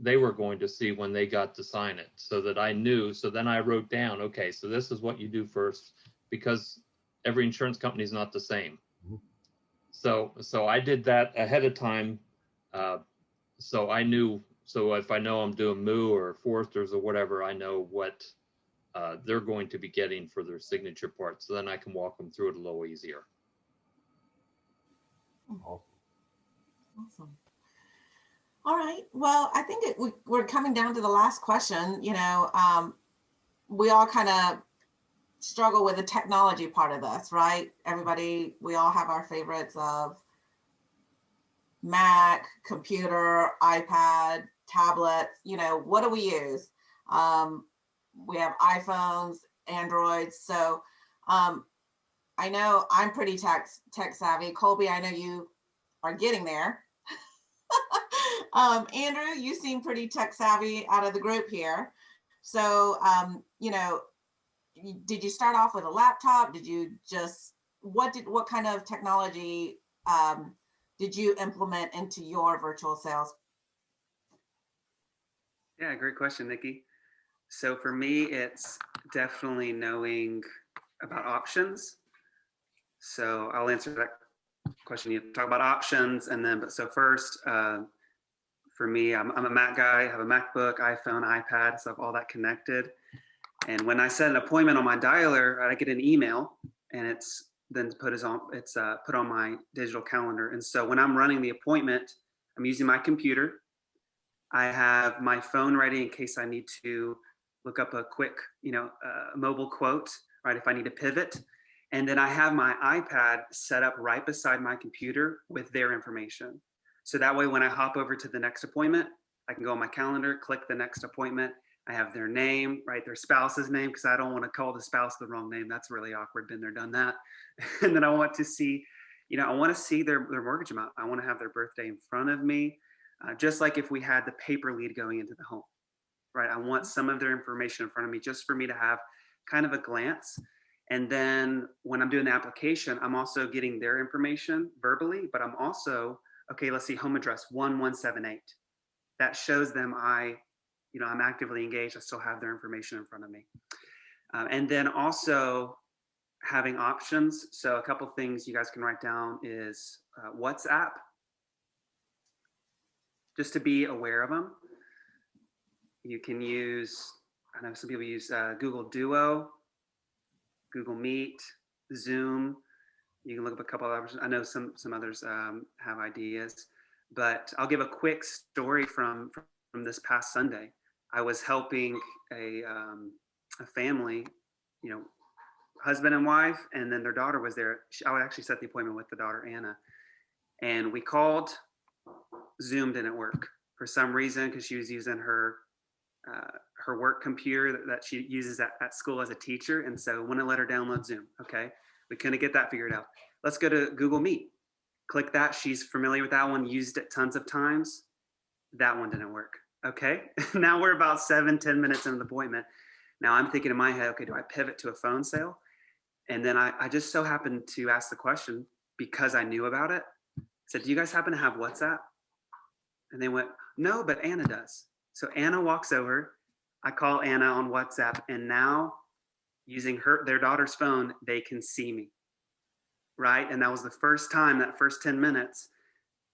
they were going to see when they got to sign it, so that I knew. So then I wrote down, okay, so this is what you do first, because every insurance company is not the same. Mm-hmm. So I did that ahead of time. So I knew, so if I know I'm doing Moo or Foresters or whatever, I know what they're going to be getting for their signature part. So then I can walk them through it a little easier. Awesome. All right. Well, I think we're coming down to the last question. We all kind of struggle with the technology part of this, right? Everybody, we all have our favorites of Mac, computer, iPad, tablets. What do we use? We have iPhones, Androids. So I know I'm pretty tech savvy. Colby, I know are getting there. Andrew, you seem pretty tech savvy out of the group here. So, did you start off with a laptop? Did you just, what kind of technology did you implement into your virtual sales? Yeah, great question, Nikki. So for me, it's definitely knowing about options. So I'll answer that question. You talk about options, and then, but so first, for me, I'm a Mac guy. I have a MacBook, iPhone, iPad, so I have all that connected. And when I set an appointment on my dialer, I get an email, and it's then put on my digital calendar. And so when I'm running the appointment, I'm using my computer. I have my phone ready in case I need to look up a quick, mobile quote, right? If I need to pivot. And then I have my iPad set up right beside my computer with their information. So that way, when I hop over to the next appointment, I can go on my calendar, click the next appointment. I have their name, right? Their spouse's name, because I don't want to call the spouse the wrong name. That's really awkward. Been there, done that. And then I want to see, I want to see their mortgage amount. I want to have their birthday in front of me. Just like if we had the paper lead going into the home, right? I want some of their information in front of me just for me to have kind of a glance. And then when I'm doing the application, I'm also getting their information verbally, but I'm also, okay, let's see, home address 1178. That shows them I'm actively engaged. I still have their information in front of me. And then also having options. So a couple things you guys can write down is WhatsApp, just to be aware of them. You can use, I know some people use Google Duo, Google Meet, Zoom. You can look up a couple of others. I know some others have ideas, but I'll give a quick story from this past Sunday. I was helping a family, husband and wife, and then their daughter was there. I would actually set the appointment with the daughter, Anna, and we called. Zoom didn't work for some reason because she was using her work computer that she uses at school as a teacher, and so wouldn't let her download Zoom. Okay, we couldn't get that figured out. Let's go to Google Meet. Click that. She's familiar with that one, used it tons of times. That one didn't work. Okay, now we're about 7-10 minutes into the appointment. Now I'm thinking in my head, okay, do I pivot to a phone sale? And then I just so happened to ask the question because I knew about it. I said, do you guys happen to have WhatsApp? And they went, no, but Anna does. So Anna walks over. I call Anna on WhatsApp, and now using their daughter's phone, they can see me, right? And that was the first time, that first 10 minutes,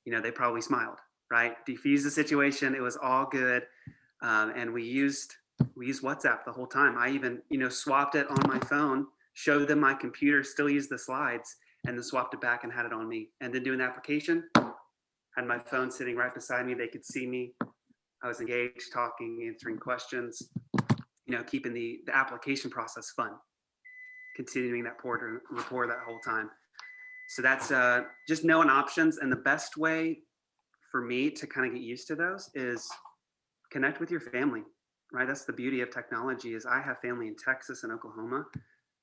they probably smiled, right? Diffuse the situation. It was all good. And we used WhatsApp the whole time. I even, swapped it on my phone, showed them my computer, still used the slides, and then swapped it back and had it on me. And then doing the application, had my phone sitting right beside me. They could see me. I was engaged, talking, answering questions, keeping the application process fun, continuing that rapport that whole time. So that's just knowing options. And the best way for me to kind of get used to those is connect with your family, right? That's the beauty of technology is I have family in Texas and Oklahoma.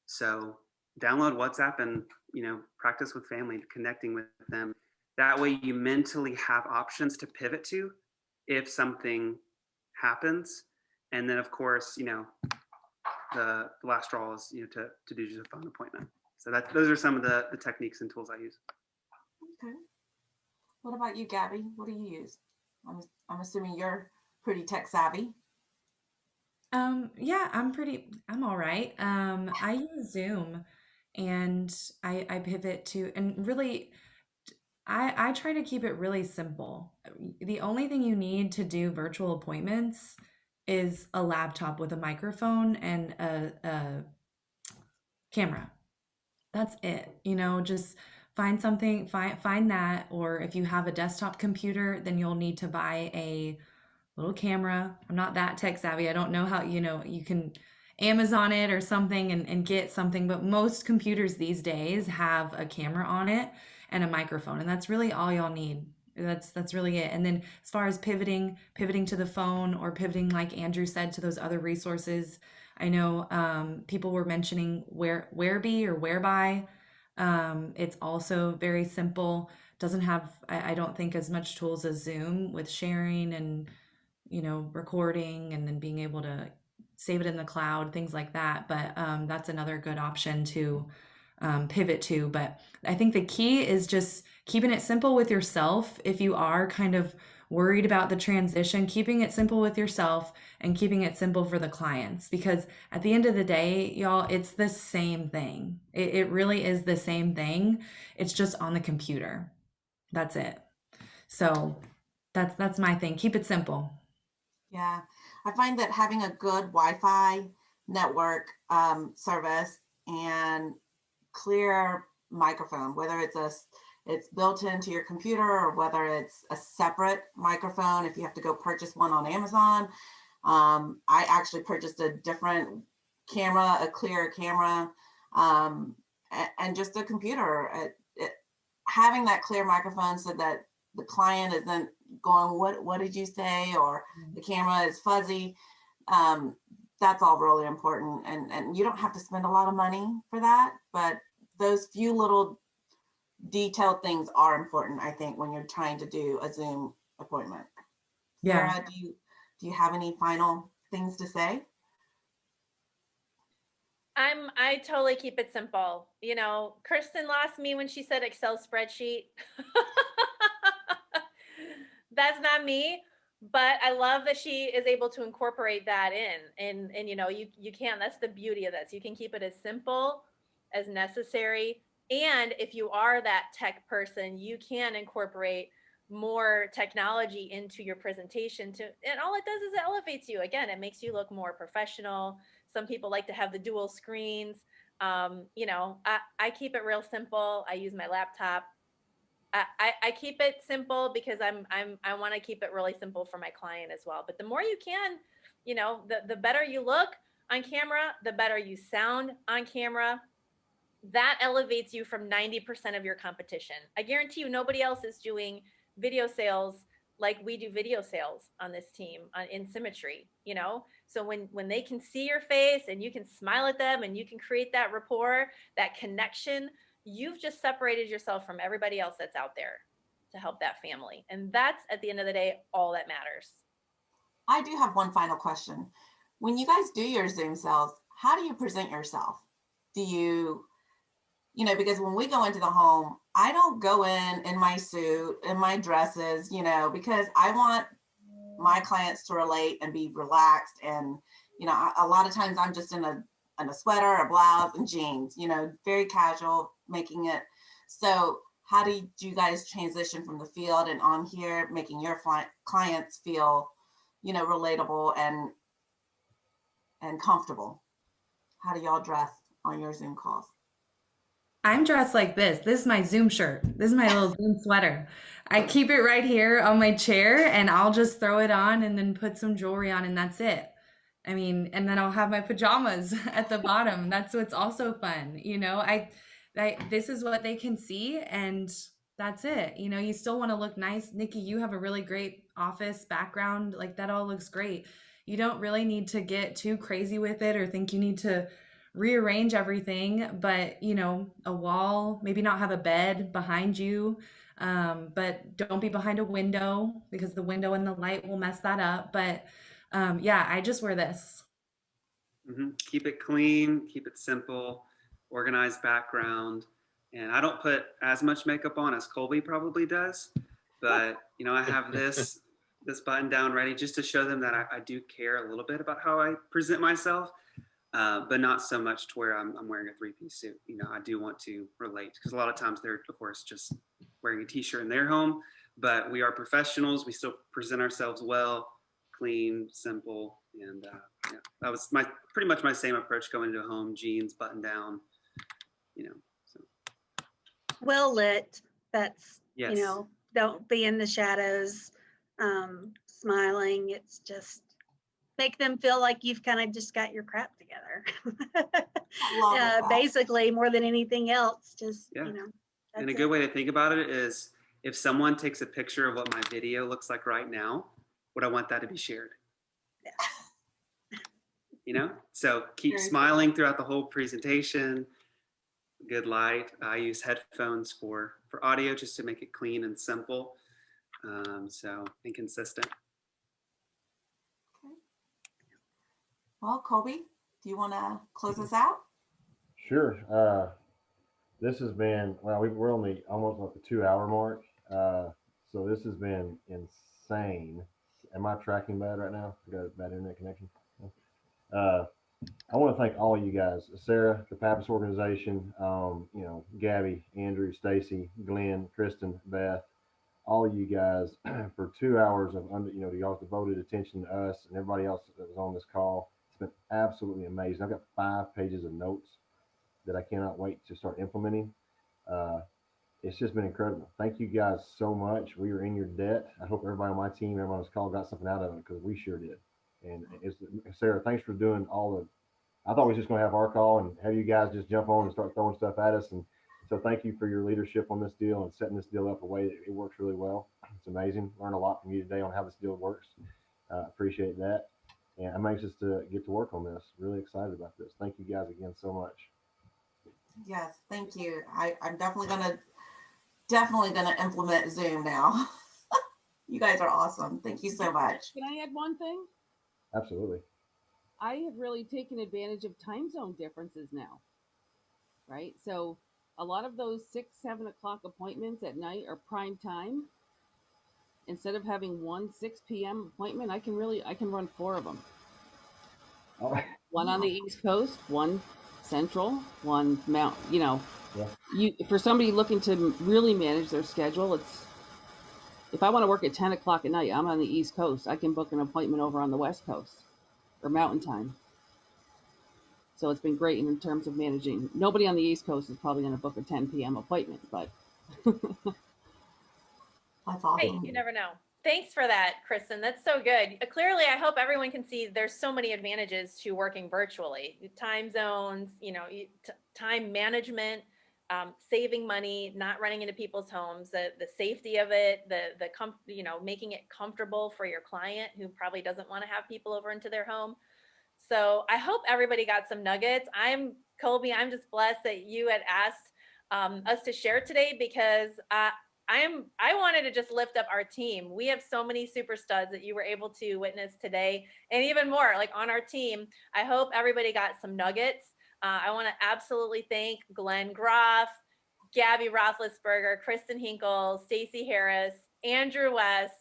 So download WhatsApp and, practice with family, connecting with them. That way you mentally have options to pivot to if something happens. And then of course, the last straw is, to do just a phone appointment. So those are some of the techniques and tools I use. Okay. What about you, Gabby? What do you use? I'm assuming you're pretty tech savvy. Yeah, I'm all right. I use Zoom and I pivot to, and really, I try to keep it really simple. The only thing you need to do virtual appointments is a laptop with a microphone and a camera. That's it. Just find something, find that, or if you have a desktop computer, then you'll need to buy a little camera. I'm not that tech savvy. I don't know how, you can Amazon it or something and get something, but most computers these days have a camera on it and a microphone, and that's really all y'all need. That's really it. And then as far as pivoting to the phone or pivoting, like Andrew said, to those other resources, I know people were mentioning Whereby or Whereby. It's also very simple doesn't have, I don't think, as much tools as Zoom with sharing and, you know, recording and then being able to save it in the cloud, things like that. But that's another good option to pivot to. But I think the key is just keeping it simple with yourself. If you are kind of worried about the transition, keeping it simple with yourself and keeping it simple for the clients, because at the end of the day, y'all, it's the same thing. It really is the same thing. It's just on the computer. That's it. So that's my thing. Keep it simple. Yeah, I find that having a good Wi-Fi network service and clear microphone, whether it's built into your computer or whether it's a separate microphone, if you have to go purchase one on Amazon. I actually purchased a different camera, a clear camera, and just a computer. Having that clear microphone so that the client isn't going, what did you say? Or the camera is fuzzy. That's all really important. And you don't have to spend a lot of money for that, but those few little detailed things are important, I think, when you're trying to do a Zoom appointment. Yeah. Sarah, do you have any final things to say? I totally keep it simple. You know, Kristen lost me when she said Excel spreadsheet. That's not me, but I love that she is able to incorporate that in. And you know, you can, that's the beauty of this. You can keep it as simple as necessary. And if you are that tech person, you can incorporate more technology into your presentation and all it does is it elevates you. Again, it makes you look more professional. Some people like to have the dual screens. You know, I keep it real simple. I use my laptop. I keep it simple because I want to keep it really simple for my client as well. But the more you can, you know, the better you look on camera, the better you sound on camera. That elevates you from 90% of your competition. I guarantee you nobody else is doing video sales like we do video sales on this team in Symmetry, you know? So when they can see your face and you can smile at them and you can create that rapport, that connection, you've just separated yourself from everybody else that's out there to help that family. And that's, at the end of the day, all that matters. I do have one final question. When you guys do your Zoom sales, how do you present yourself? Do you know, because when we go into the home, I don't go in my suit, in my dresses, you know, because I want my clients to relate and be relaxed. And, you know, a lot of times I'm just in a sweater, a blouse and jeans, you know, very casual, making it. So how do you guys transition from the field and on here, making your clients feel, you know, relatable and comfortable? How do y'all dress on your Zoom calls? I'm dressed like this. This is my Zoom shirt. This is my little Zoom sweater. I keep it right here on my chair and I'll just throw it on and then put some jewelry on and that's it. I mean, and then I'll have my pajamas at the bottom. That's what's also fun. You know, I this is what they can see and that's it. You know, you still want to look nice. Nikki, you have a really great office background. Like that all looks great. You don't really need to get too crazy with it or think you need to rearrange everything, but you know, a wall, maybe not have a bed behind you, but don't be behind a window because the window and the light will mess that up. But yeah, I just wear this. Keep it clean, keep it simple, organized background. And I don't put as much makeup on as Colby probably does, but you know, I have this button down ready just to show them that I do care a little bit about how I present myself. But not so much to where I'm wearing a three-piece suit. You know, I do want to relate because a lot of times they're, of course, just wearing a t-shirt in their home, but we are professionals. We still present ourselves well, clean, simple. And yeah, that was pretty much my same approach going into a home, jeans, button down, you know, so. Well lit. That's, Yes. you know, don't be in the shadows, smiling. It's just, make them feel like you've kind of just got your crap together. Basically, more than anything else, just, yeah. you know. And a good way to think about it is if someone takes a picture of what my video looks like right now, would I want that to be shared? Yeah. You know, so keep smiling throughout the whole presentation. Good light. I use headphones for for audio, just to make it clean and simple. And consistent. Okay. Well, Colby, do you want to close us out? Sure. This has been, well, we're only almost at the 2 hour mark. So this has been insane. Am I tracking bad right now? I got a bad internet connection. I want to thank all of you guys, Sarah, the Pappas organization, Gabby, Andrew, Stacy, Glenn, Kristen, Beth, all of you guys for 2 hours of y'all's devoted attention to us and everybody else that was on this call. It's been absolutely amazing. I've got 5 pages of notes that I cannot wait to start implementing. It's just been incredible. Thank you guys so much. We are in your debt. I hope everybody on my team, everyone on this call got something out of it, because we sure did. And Sarah, thanks for doing I thought we were just going to have our call and have you guys just jump on and start throwing stuff at us. And so thank you for your leadership on this deal and setting this deal up a way that it works really well. It's amazing. Learned a lot from you today on how this deal works. Appreciate that. And I'm anxious to get to work on this. Really excited about this. Thank you guys again so much. Yes, thank you. I'm definitely gonna implement Zoom now. You guys are awesome. Thank you so much. Can I add one thing? Absolutely. I have really taken advantage of time zone differences now, right? So a lot of those 6-7 o'clock appointments at night are prime time. Instead of having one 6 p.m. appointment, I can run 4 of them. Oh. One on the East Coast, one Central, one Yeah. For somebody looking to really manage their schedule, if I want to work at 10 o'clock at night, I'm on the East Coast. I can book an appointment over on the West Coast or Mountain Time. So it's been great in terms of managing. Nobody on the East Coast is probably going to book a 10 p.m. appointment, but. That's awesome. Hey, you never know. Thanks for that, Kristen. That's so good. Clearly, I hope everyone can see there's so many advantages to working virtually. Time zones, time management, saving money, not running into people's homes, the safety of it, making it comfortable for your client who probably doesn't want to have people over into their home. So I hope everybody got some nuggets. Colby, I'm just blessed that you had asked us to share today, because I wanted to just lift up our team. We have so many super studs that you were able to witness today, and even more like on our team. I hope everybody got some nuggets. I want to absolutely thank Glenn Groff, Gabby Roethlisberger, Kristen Hinkle, Stacy Harris, Andrew West,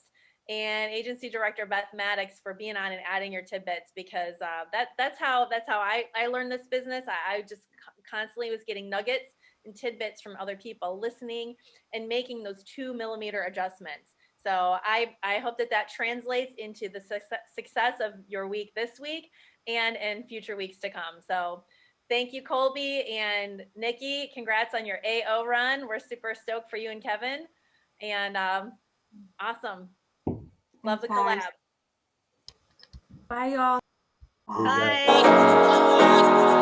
and Agency Director Beth Maddox for being on and adding your tidbits, because that's how I learned this business. I just constantly was getting nuggets and tidbits from other people, listening and making those 2 millimeter adjustments. So I hope that translates into the success of your week this week and in future weeks to come. So thank you, Colby and Nikki. Congrats on your AO run. We're super stoked for you and Kevin. And awesome. Love the collab. Bye, y'all. Bye. Bye.